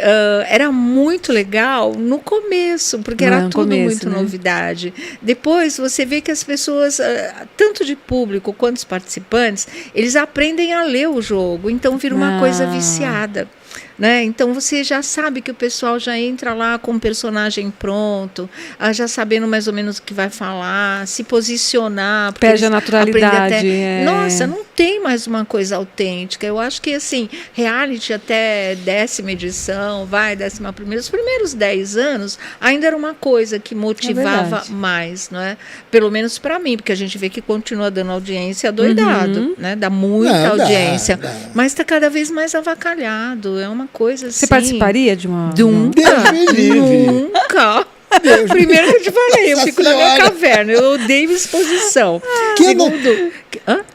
era muito legal no começo, porque No era tudo começo, muito né? novidade. Depois você vê que as pessoas, tanto de público quanto os participantes, eles aprendem a ler o jogo, então vira uma coisa viciada. Né? Então você já sabe que o pessoal já entra lá com o personagem pronto, já sabendo mais ou menos o que vai falar, se posicionar. porque Perde a eles naturalidade, aprendem é. Nossa, não tem mais uma coisa autêntica. Eu acho que assim, reality até 10ª edição, 11ª, os primeiros 10 anos ainda era uma coisa que motivava verdade. mais, não é? Pelo menos para mim, porque a gente vê que continua dando audiência doidado, né? Dá muita Não, dá, audiência, dá. mas está cada vez mais avacalhado. É uma coisa assim. Você participaria de uma... Nunca, Deus me livre. nunca. Primeiro que eu te falei, eu fico na minha caverna, eu odeio exposição.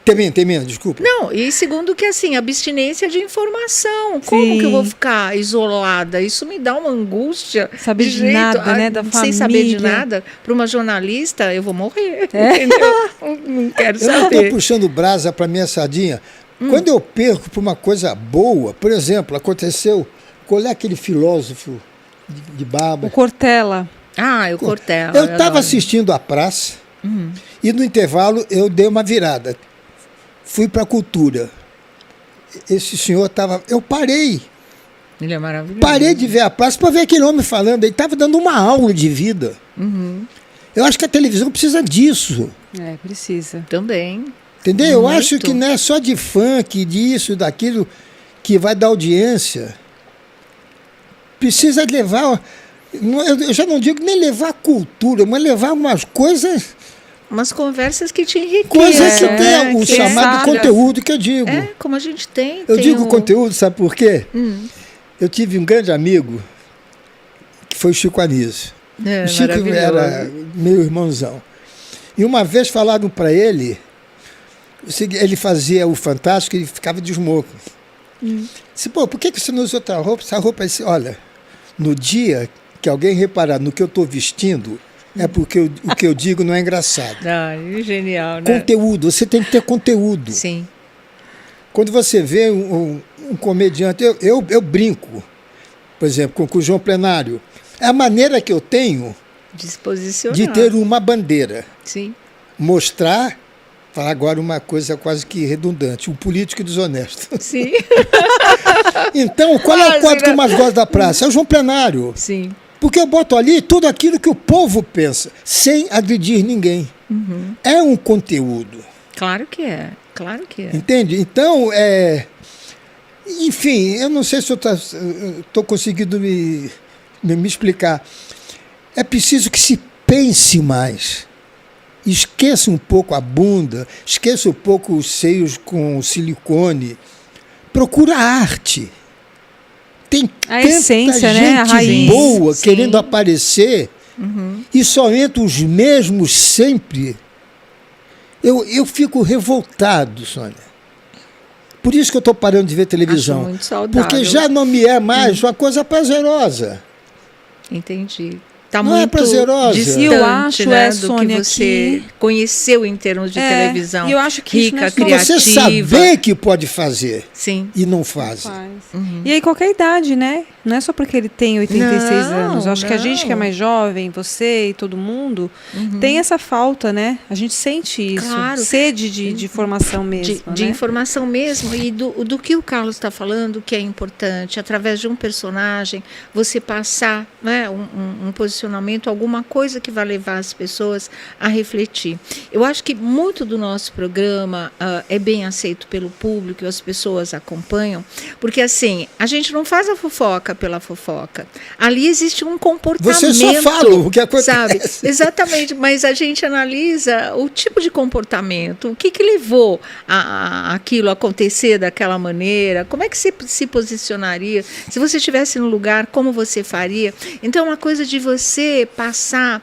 Termina, desculpa. Não, e segundo que, assim, abstinência de informação. Como que eu vou ficar isolada? Isso me dá uma angústia. Saber de nada, né, da família. Sem saber de nada. Para uma jornalista, eu vou morrer, entendeu? Não quero saber. Eu não estou puxando brasa para minha sardinha. Quando eu perco por uma coisa boa, por exemplo, aconteceu, qual é aquele filósofo de barba? O Cortella. O Cortella. Eu estava assistindo a praça e no intervalo eu dei uma virada. Fui para a cultura. Esse senhor estava... Eu parei. Ele é maravilhoso. Parei de ver a praça para ver aquele homem falando. Ele estava dando uma aula de vida. Eu acho que a televisão precisa disso. Precisa. Também. Entendeu? Eu acho que não é só de funk, disso, daquilo, que vai dar audiência. Precisa levar... Eu já não digo nem levar cultura, mas levar umas coisas... Umas conversas que te enriquecem. Coisas que tem o chamado conteúdo que eu digo. Como a gente tem. Eu digo conteúdo, sabe por quê? Eu tive um grande amigo, que foi o Chico Anísio. O Chico era meu irmãozão. E uma vez falaram para ele fazia o Fantástico e ele ficava de smoking. Disse, por que você não usa outra roupa? Essa roupa, olha, no dia que alguém reparar no que eu estou vestindo, é porque o que eu digo não é engraçado. Genial, né? Conteúdo, você tem que ter conteúdo. Sim. Quando você vê um comediante, eu brinco, por exemplo, com o João Plenário. É a maneira que eu tenho de ter uma bandeira. Sim. Mostrar, falar agora uma coisa quase que redundante, um político desonesto. Sim. Então, qual é o quadro que eu mais gosto da praça? É o João Plenário. Sim. Porque eu boto ali tudo aquilo que o povo pensa, sem agredir ninguém. É um conteúdo. Claro que é. Entende? Então, enfim, eu não sei se eu estou conseguindo me explicar. É preciso que se pense mais. Esqueça um pouco a bunda, esqueça um pouco os seios com silicone. Procura arte. Tem a tanta essência, gente, né? A raiz. Boa querendo aparecer e só entram os mesmos sempre. Eu fico revoltado, Sônia. Por isso que eu estou parando de ver televisão. Acho muito saudável. Porque já não me é mais uma coisa prazerosa. Entendi. Tá não muito é prazerosa. distante, eu acho, né, Sônia, do que você conheceu em termos de televisão. E eu acho que rica, isso não criativa. Você saber que pode fazer. Sim. E não faz. E aí qualquer idade, né? Não é só porque ele tem 86 anos. Eu acho que a gente que é mais jovem, você e todo mundo, tem essa falta, né? A gente sente isso. Claro. Sede de formação mesmo. De né? informação mesmo. E do que o Carlos está falando, que é importante, através de um personagem, você passar, né, um posicionamento, alguma coisa que vai levar as pessoas a refletir. Eu acho que muito do nosso programa é bem aceito pelo público, as pessoas acompanham, porque assim, a gente não faz a fofoca pela fofoca. Ali existe um comportamento. Você só fala o que acontece. Sabe? Exatamente, mas a gente analisa o tipo de comportamento, o que levou aquilo a acontecer daquela maneira, como é que você se posicionaria, se você estivesse no lugar, como você faria. Então, é uma coisa de você passar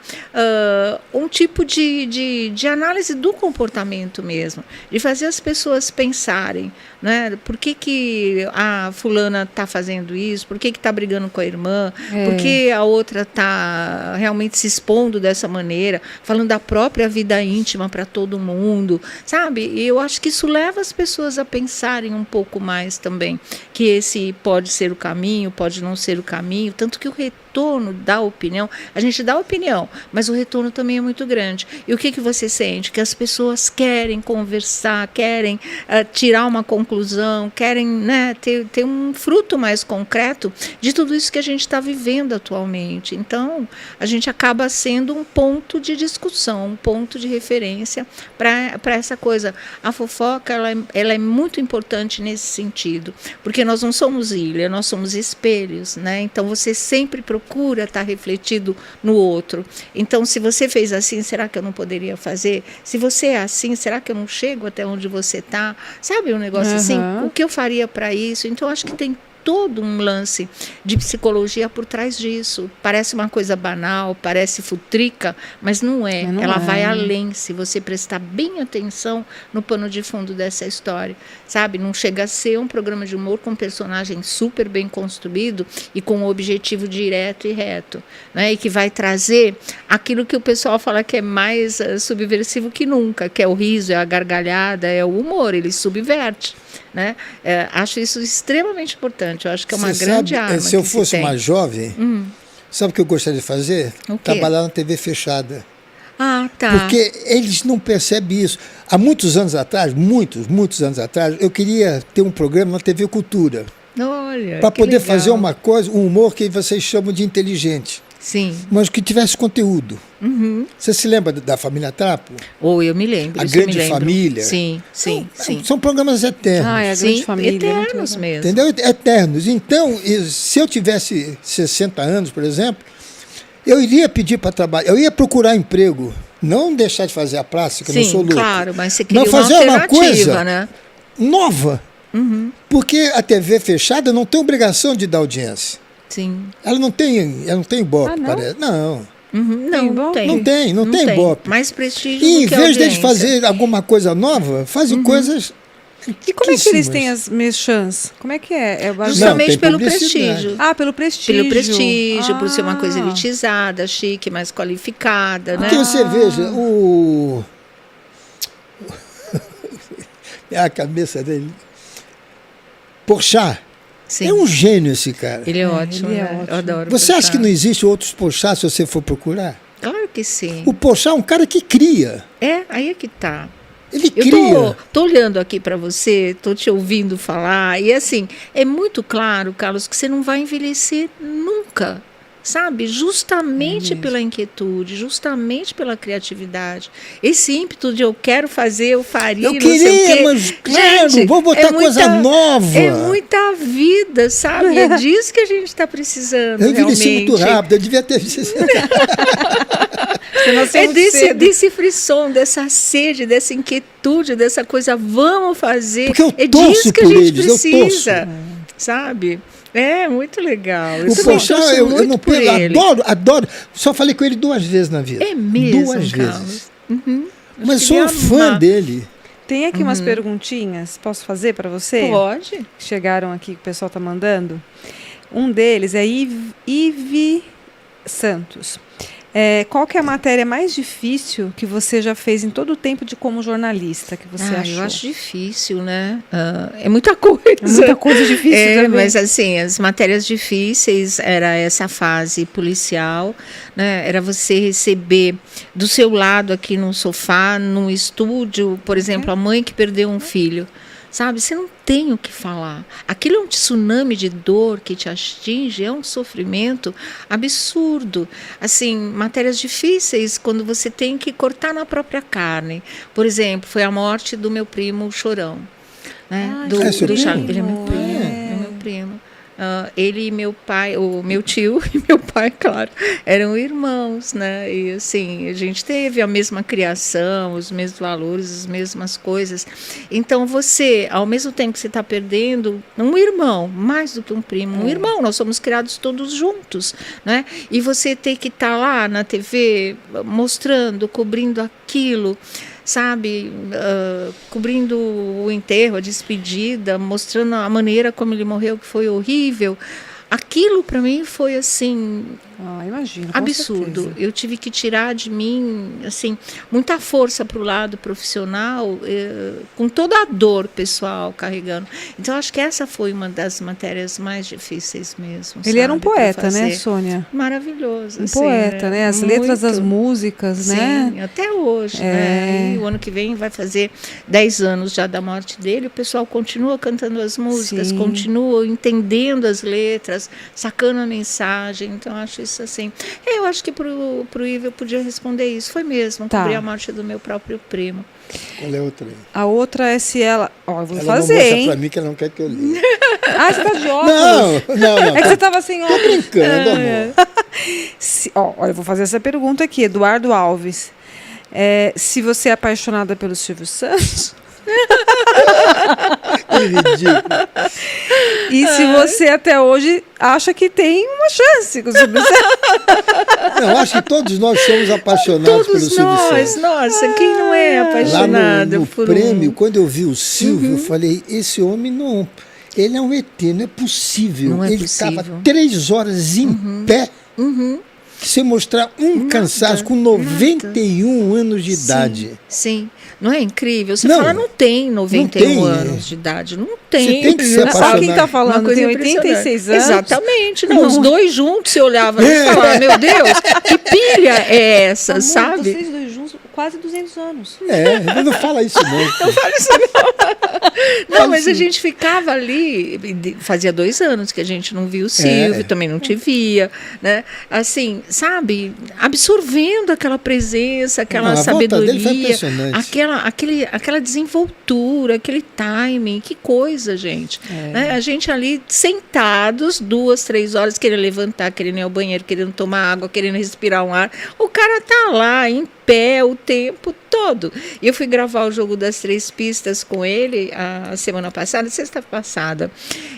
um tipo de análise do comportamento mesmo, de fazer as pessoas pensarem, né? Por que a fulana está fazendo isso, por que está brigando com a irmã, por que a outra está realmente se expondo dessa maneira, falando da própria vida íntima para todo mundo, sabe? E eu acho que isso leva as pessoas a pensarem um pouco mais também, que esse pode ser o caminho, pode não ser o caminho, tanto que o retorno da opinião, a gente dá opinião, mas o retorno também é muito grande. E o que você sente? Que as pessoas querem conversar, querem tirar uma conclusão, querem, né, ter um fruto mais concreto de tudo isso que a gente está vivendo atualmente. Então, a gente acaba sendo um ponto de discussão, um ponto de referência para essa coisa. A fofoca, ela é muito importante nesse sentido, porque nós não somos ilha, nós somos espelhos, né? Então, você sempre procura estar refletido no outro. Então, se você fez assim, será que eu não poderia fazer? Se você é assim, será que eu não chego até onde você está? Sabe um negócio assim? O que eu faria para isso? Então, acho que tem todo um lance de psicologia por trás disso. Parece uma coisa banal, parece futrica, mas não é. Ela vai além, se você prestar bem atenção no pano de fundo dessa história, sabe? Não chega a ser um programa de humor com um personagem super bem construído e com um objetivo direto e reto, né? E que vai trazer aquilo que o pessoal fala que é mais subversivo que nunca, que é o riso, é a gargalhada, é o humor, ele subverte. Né? Acho isso extremamente importante. Eu acho que é uma grande arma. Se eu fosse mais jovem, sabe o que eu gostaria de fazer? Trabalhar na TV fechada. Ah, tá. Porque eles não percebem isso. Há muitos anos atrás, muitos anos atrás, eu queria ter um programa na TV Cultura. Olha, para poder fazer uma coisa, um humor que vocês chamam de inteligente. Sim. Mas que tivesse conteúdo. Você se lembra da Família Trapo? Eu me lembro. A Grande Família? Sim. São programas eternos. A Grande Família. Eternos mesmo. Entendeu? Eternos. Então, se eu tivesse 60 anos, por exemplo, eu iria pedir para trabalhar, eu ia procurar emprego, não deixar de fazer a plástica, não sou louco. Claro, mas você queria fazer uma coisa, né? Nova. Porque a TV fechada não tem obrigação de dar audiência. Sim. Ela não tem ibope, parece. Não. Não tem ibope. Mais prestígio E do que em vez audiência. de fazer alguma coisa nova, fazem coisas. E como é que eles têm as merchans? Como é que é? Justamente pelo prestígio. Pelo prestígio. Pelo prestígio, por ser uma coisa elitizada, chique, mais qualificada, né? Porque você veja, a cabeça dele. Porchat. Sim. É um gênio esse cara. Ele é ótimo, ele é né? ótimo. Eu adoro Você acha que não existe outros Porchat se você for procurar? Claro que sim. O Porchat é um cara que cria. Aí é que tá. Ele Eu cria. tô olhando aqui para você, tô te ouvindo falar, e assim, é muito claro, Carlos, que você não vai envelhecer nunca. Sabe? Justamente pela inquietude, justamente pela criatividade. Esse ímpeto de eu quero fazer, eu faria, Eu queria, mas claro, gente, vou botar coisa nova. É muita vida, sabe? É disso que a gente está precisando, Eu envelheci realmente. muito rápido, eu devia ter... Desse frisson, dessa sede, dessa inquietude, dessa coisa, vamos fazer. Porque eu é torço disso que a por gente eles, precisa, sabe? É muito legal. O Porchat, eu não ele. adoro. Só falei com ele 2 vezes na vida. É mesmo, 2 Carlos. vezes. Uhum. Mas sou um fã dele. Tem aqui umas perguntinhas, posso fazer para você? Pode. Chegaram aqui, que o pessoal está mandando. Um deles é Ive Santos. Qual que é a matéria mais difícil que você já fez em todo o tempo de como jornalista, que você achou? Eu acho difícil, né? É muita coisa. É muita coisa difícil também. Mas assim, as matérias difíceis era essa fase policial, né? Era você receber do seu lado aqui num sofá, num estúdio, por exemplo, a mãe que perdeu um filho. Sabe, você não tem o que falar. Aquilo é um tsunami de dor que te atinge, é um sofrimento absurdo. Assim, matérias difíceis quando você tem que cortar na própria carne. Por exemplo, foi a morte do meu primo Chorão. Né? Do Charles. Ele é meu primo. É meu primo. Ele e meu pai, o meu tio e meu pai, claro, eram irmãos, né? E assim, a gente teve a mesma criação, os mesmos valores, as mesmas coisas. Então você, ao mesmo tempo que você está perdendo um irmão, mais do que um primo, um irmão, nós somos criados todos juntos, né? E você tem que estar lá na TV mostrando, cobrindo aquilo, sabe, cobrindo o enterro, a despedida, mostrando a maneira como ele morreu, que foi horrível. Aquilo para mim foi assim, imagino, absurdo. certeza. Eu tive que tirar de mim assim muita força para o lado profissional, com toda a dor pessoal carregando. Então acho que essa foi uma das matérias mais difíceis mesmo. Ele era um poeta, né, Sônia? Maravilhoso. Um poeta, né? As letras das músicas, né? Sim, até hoje, né? E o ano que vem vai fazer 10 anos já da morte dele. O pessoal continua cantando as músicas, continua entendendo as letras, sacando a mensagem. Então acho isso assim. Eu acho que pro Ivo eu podia responder isso. Foi mesmo, cobrir a morte do meu próprio primo. Qual é a outra aí? A outra é se ela... eu vou ela fazer, não mostra hein? pra mim que ela não quer que eu leia. Você tá de óculos? Não. É que você tava sem óculos. Tô brincando, amor. Olha, eu vou fazer essa pergunta aqui. Eduardo Alves. Se você é apaixonada pelo Silvio Santos... Que ridículo. E se você até hoje acha que tem uma chance com o Silvio Santos? Não, acho que todos nós somos apaixonados pelo Silvio Santos. Nossa, quem não é apaixonado Lá no por prêmio, quando eu vi o Silvio, eu falei, esse homem não... Ele é um ET, não é possível. Não é ele possível. estava 3 horas em pé, sem mostrar cansaço, com 91 anos de idade. Sim. Não é incrível? Você Não, fala, não tem 91 não tem, anos de idade. Não tem. Você tem que ser apaixonado. Sabe quem está falando? Uma coisa Tem impressionante. 86 anos. Exatamente. Não, os dois juntos, você olhava e falava, meu Deus, que pilha é essa, Amor, sabe? vocês dois juntos, quase 200 anos. Não fala isso não. Não fala isso não. Não, mas a gente ficava ali, fazia 2 anos que a gente não via o Silvio, também não te via, né? Assim, sabe, absorvendo aquela presença, aquela A volta dele foi sabedoria, impressionante. aquela desenvoltura, aquele timing, que coisa, gente. Né? A gente ali sentados, 2, 3 horas, querendo levantar, querendo ir ao banheiro, querendo tomar água, querendo respirar um ar. O cara tá lá, em pé, o tempo todo. E eu fui gravar o Jogo das 3 Pistas com ele a semana passada, sexta passada.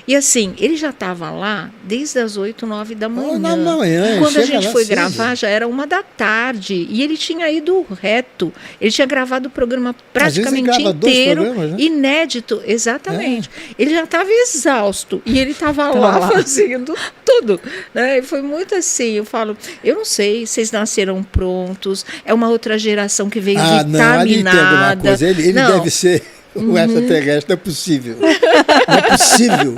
E assim, ele já estava lá desde as 8, 9 da manhã. Quando a gente foi gravar, já era 1 da tarde. E ele tinha ido reto. Ele tinha gravado o programa praticamente inteiro, inédito, exatamente. Ele já estava exausto. E ele estava lá fazendo tudo. Né? E foi muito assim, eu falo, eu não sei, vocês nasceram prontos, é uma outra geração que veio vitaminada. Não, ali tem alguma coisa. Ele deve ser o extraterrestre, não é possível. Não é possível.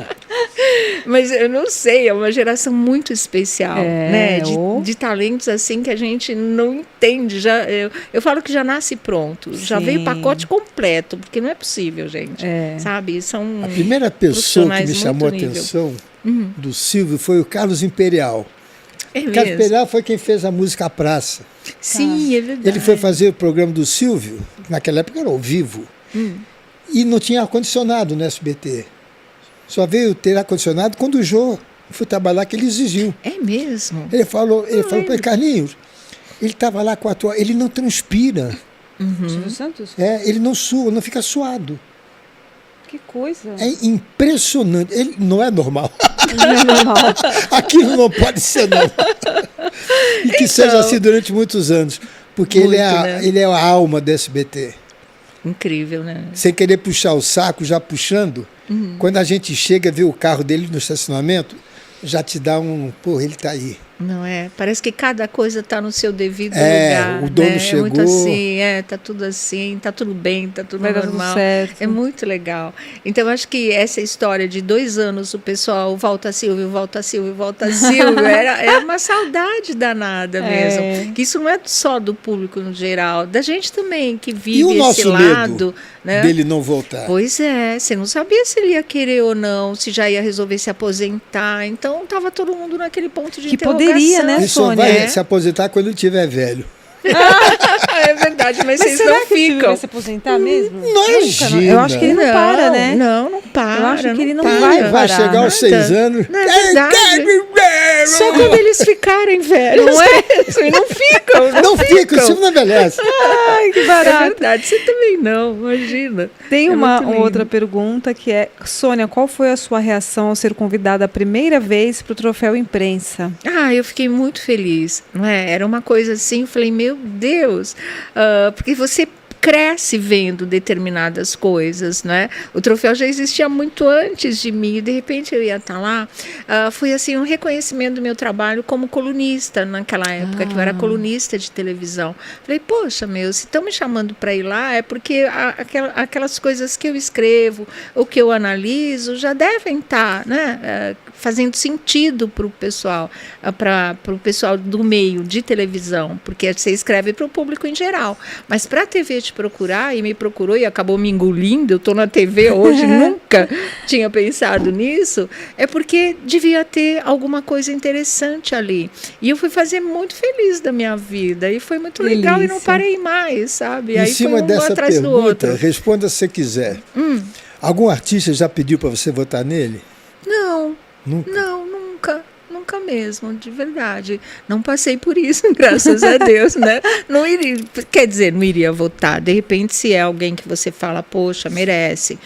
Mas eu não sei, é uma geração muito especial, né? De talentos assim que a gente não entende. Eu falo que já nasce pronto, já veio o pacote completo, porque não é possível, gente. Sabe? São a primeira pessoa que me chamou a atenção do Silvio foi o Carlos Imperial. O Carlos Imperial foi quem fez a música A Praça. Sim, é verdade. Ele foi fazer o programa do Silvio, naquela época era ao vivo, e não tinha ar-condicionado no SBT. Só veio ter ar-condicionado quando o Jô foi trabalhar, que ele exigiu. É mesmo? Ele falou para ele, Carlinhos, ele estava lá 4 horas, ele não transpira. Silvio Santos? Ele não sua, não fica suado. Que coisa. É impressionante. Ele não é normal. Não é normal. Aquilo não pode ser normal. E que seja assim durante muitos anos. Porque Muito, ele é a alma do SBT. Incrível, né? Sem querer puxar o saco, já puxando. Quando a gente chega, vê o carro dele no estacionamento, já te dá pô, ele está aí. Não é? Parece que cada coisa está no seu devido lugar. O dono chegou. É muito assim, tá tudo assim, tá tudo bem, tá tudo vai normal. Dar tudo certo. É muito legal. Então, acho que essa história de 2 anos, o pessoal volta Silvio, volta Silvio, volta Silvio, é uma saudade danada mesmo. Que isso não é só do público no geral, da gente também, que vive esse lado. Né? Dele não voltar. Pois é, você não sabia se ele ia querer ou não, se já ia resolver se aposentar. Então, estava todo mundo naquele ponto de interrogação. Poderia, né, ele Sônia? Só vai se aposentar quando ele estiver velho. É verdade, mas vocês será não que ficam. Ele vai se aposentar mesmo? Imagina. Eu acho que ele não para, né? Não para. Eu acho que ele não para. vai Vai chegar aos 6 anos. Não é verdade. Só quando eles ficarem velhos. Não é? E não ficam. Não fica, o Silvio não envelhece. Ai, que É barato. verdade, você também não, imagina. Tem É uma muito lindo. outra pergunta que é, Sônia, qual foi a sua reação ao ser convidada a primeira vez para o Troféu Imprensa? Eu fiquei muito feliz, não é? Era uma coisa assim, eu falei, meu Deus, porque você cresce vendo determinadas coisas, né? O troféu já existia muito antes de mim, e de repente eu ia estar lá. Foi assim um reconhecimento do meu trabalho como colunista naquela época, que eu era colunista de televisão. Falei, poxa, se estão me chamando para ir lá, é porque aquelas coisas que eu escrevo, o que eu analiso, já devem estar, né? Fazendo sentido para o pessoal, do meio de televisão, porque você escreve para o público em geral, mas para a TV te procurar, e me procurou e acabou me engolindo, eu estou na TV hoje, nunca tinha pensado nisso, é porque devia ter alguma coisa interessante ali, e eu fui fazer muito feliz da minha vida, e foi muito legal, e não parei mais, sabe? Em aí cima foi um dessa atrás do pergunta, outro. responda se você quiser. Algum artista já pediu para você votar nele? Não, Nunca. não, nunca. Nunca mesmo, de verdade. Não passei por isso, graças a Deus, né? Não iria, quer dizer, não iria votar. De repente, se é alguém que você fala, poxa, merece.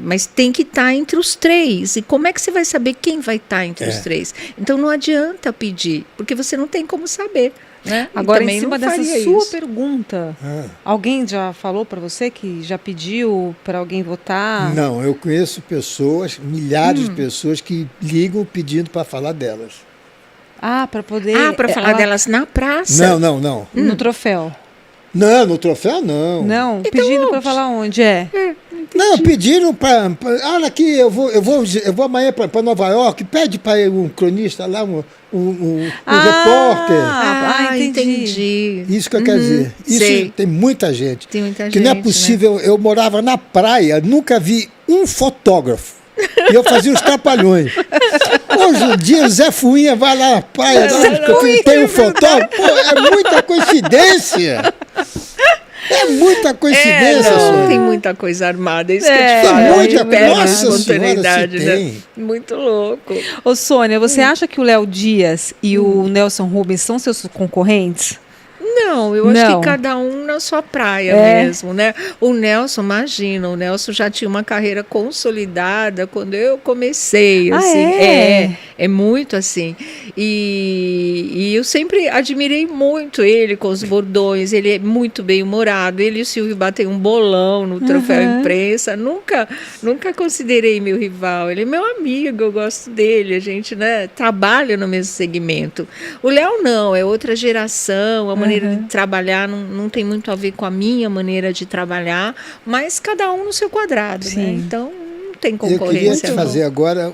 Mas tem que estar entre os 3. E como é que você vai saber quem vai estar entre os 3? Então não adianta pedir, porque você não tem como saber. Né? Agora, em cima dessa sua pergunta, alguém já falou para você que já pediu para alguém votar? Não, eu conheço pessoas, milhares de pessoas que ligam pedindo para falar delas. Para poder... para falar delas na praça? Não. No troféu? Não, no troféu não. Não, então, pedindo para falar onde Não, pediram para... Olha aqui, eu vou amanhã para Nova York, pede para um cronista lá, um repórter. Entendi. Isso que eu quero dizer. Isso sei. Tem muita gente. Tem muita gente, que não é possível, né? Eu morava na praia, nunca vi um fotógrafo. E eu fazia os trapalhões. Hoje em dia, o Zé Fuinha vai lá na praia, tem um fotógrafo. Pô, é muita coincidência. É muita coincidência, não, tem muita coisa armada, isso que eu te falo. Nossa espontaneidade, né? Muito louco. Ô, Sônia, você acha que o Léo Dias e o Nelson Rubens são seus concorrentes? Não, eu acho que cada um na sua praia mesmo, né? O Nelson, imagina, o Nelson já tinha uma carreira consolidada quando eu comecei, assim. É muito assim. E eu sempre admirei muito ele com os bordões, ele é muito bem-humorado, ele e o Silvio batem um bolão no troféu imprensa, nunca considerei meu rival, ele é meu amigo, eu gosto dele, a gente, né, trabalha no mesmo segmento. O Léo não, é outra geração, a maneira de trabalhar não tem muito a ver com a minha maneira de trabalhar, mas cada um no seu quadrado, né? Então não tem concorrência. Eu queria te fazer agora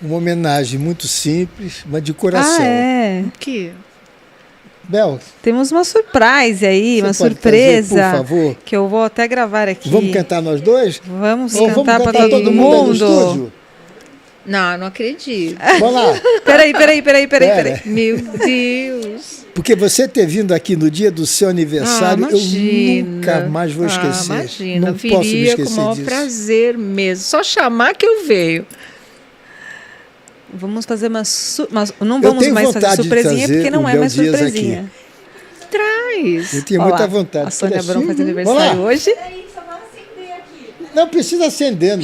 uma homenagem muito simples, mas de coração. Que? Bel, temos uma surpresa aí, uma surpresa, fazer, por favor? Que eu vou até gravar aqui. Vamos cantar nós dois? Vamos cantar para todo mundo. Não acredito. Vamos lá. Peraí. Meu Deus. Porque você ter vindo aqui no dia do seu aniversário, eu nunca mais vou esquecer. Imagina, não posso me esquecer com o maior disso. prazer mesmo. Só chamar que eu venho. Vamos fazer não vamos mais fazer surpresinha, porque não é mais surpresinha. Traz. Eu tinha muita vontade. A Sônia Abrão faz aniversário hoje. Não precisa acender,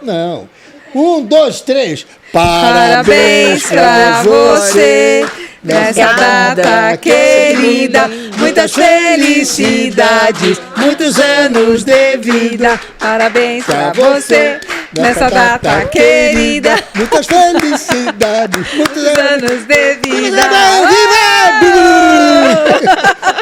não. 1, 2, 3. Parabéns pra você nessa data querida. Muitas felicidades, muitos anos de vida. Parabéns pra você nessa data querida. Muitas felicidades, muitos anos de vida.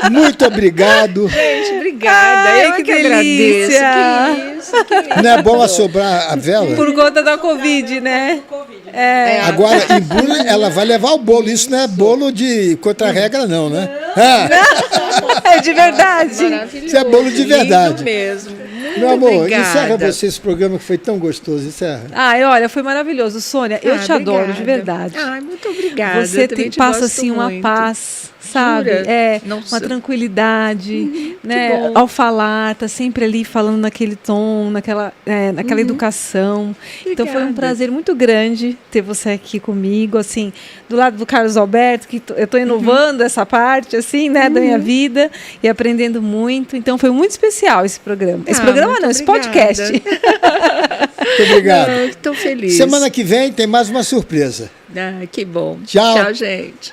Muito obrigado. Gente, obrigada. Ai, eu que que delícia. agradeço. Que isso. Não é bom assobrar a vela? Por conta da Covid, né? Agora, em bolo, ela vai levar o bolo. Isso não é bolo de contra-regra, não, né? É de verdade. Isso é bolo de verdade. Lindo mesmo. Meu amor, obrigada. Encerra você esse programa que foi tão gostoso. Encerra. Olha, foi maravilhoso. Sônia, eu te adoro, de verdade. Muito obrigada. Você passa, assim, uma paz, sabe? Nossa. Uma tranquilidade, né? Ao falar, tá sempre ali falando naquele tom, naquela educação. Então foi um prazer muito grande ter você aqui comigo, assim, do lado do Carlos Alberto, que eu tô inovando essa parte, assim, né, da minha vida e aprendendo muito. Então foi muito especial esse programa. Esse programa não, esse podcast. Muito obrigado. Estou feliz. Semana que vem tem mais uma surpresa. Que bom. Tchau. Tchau, gente.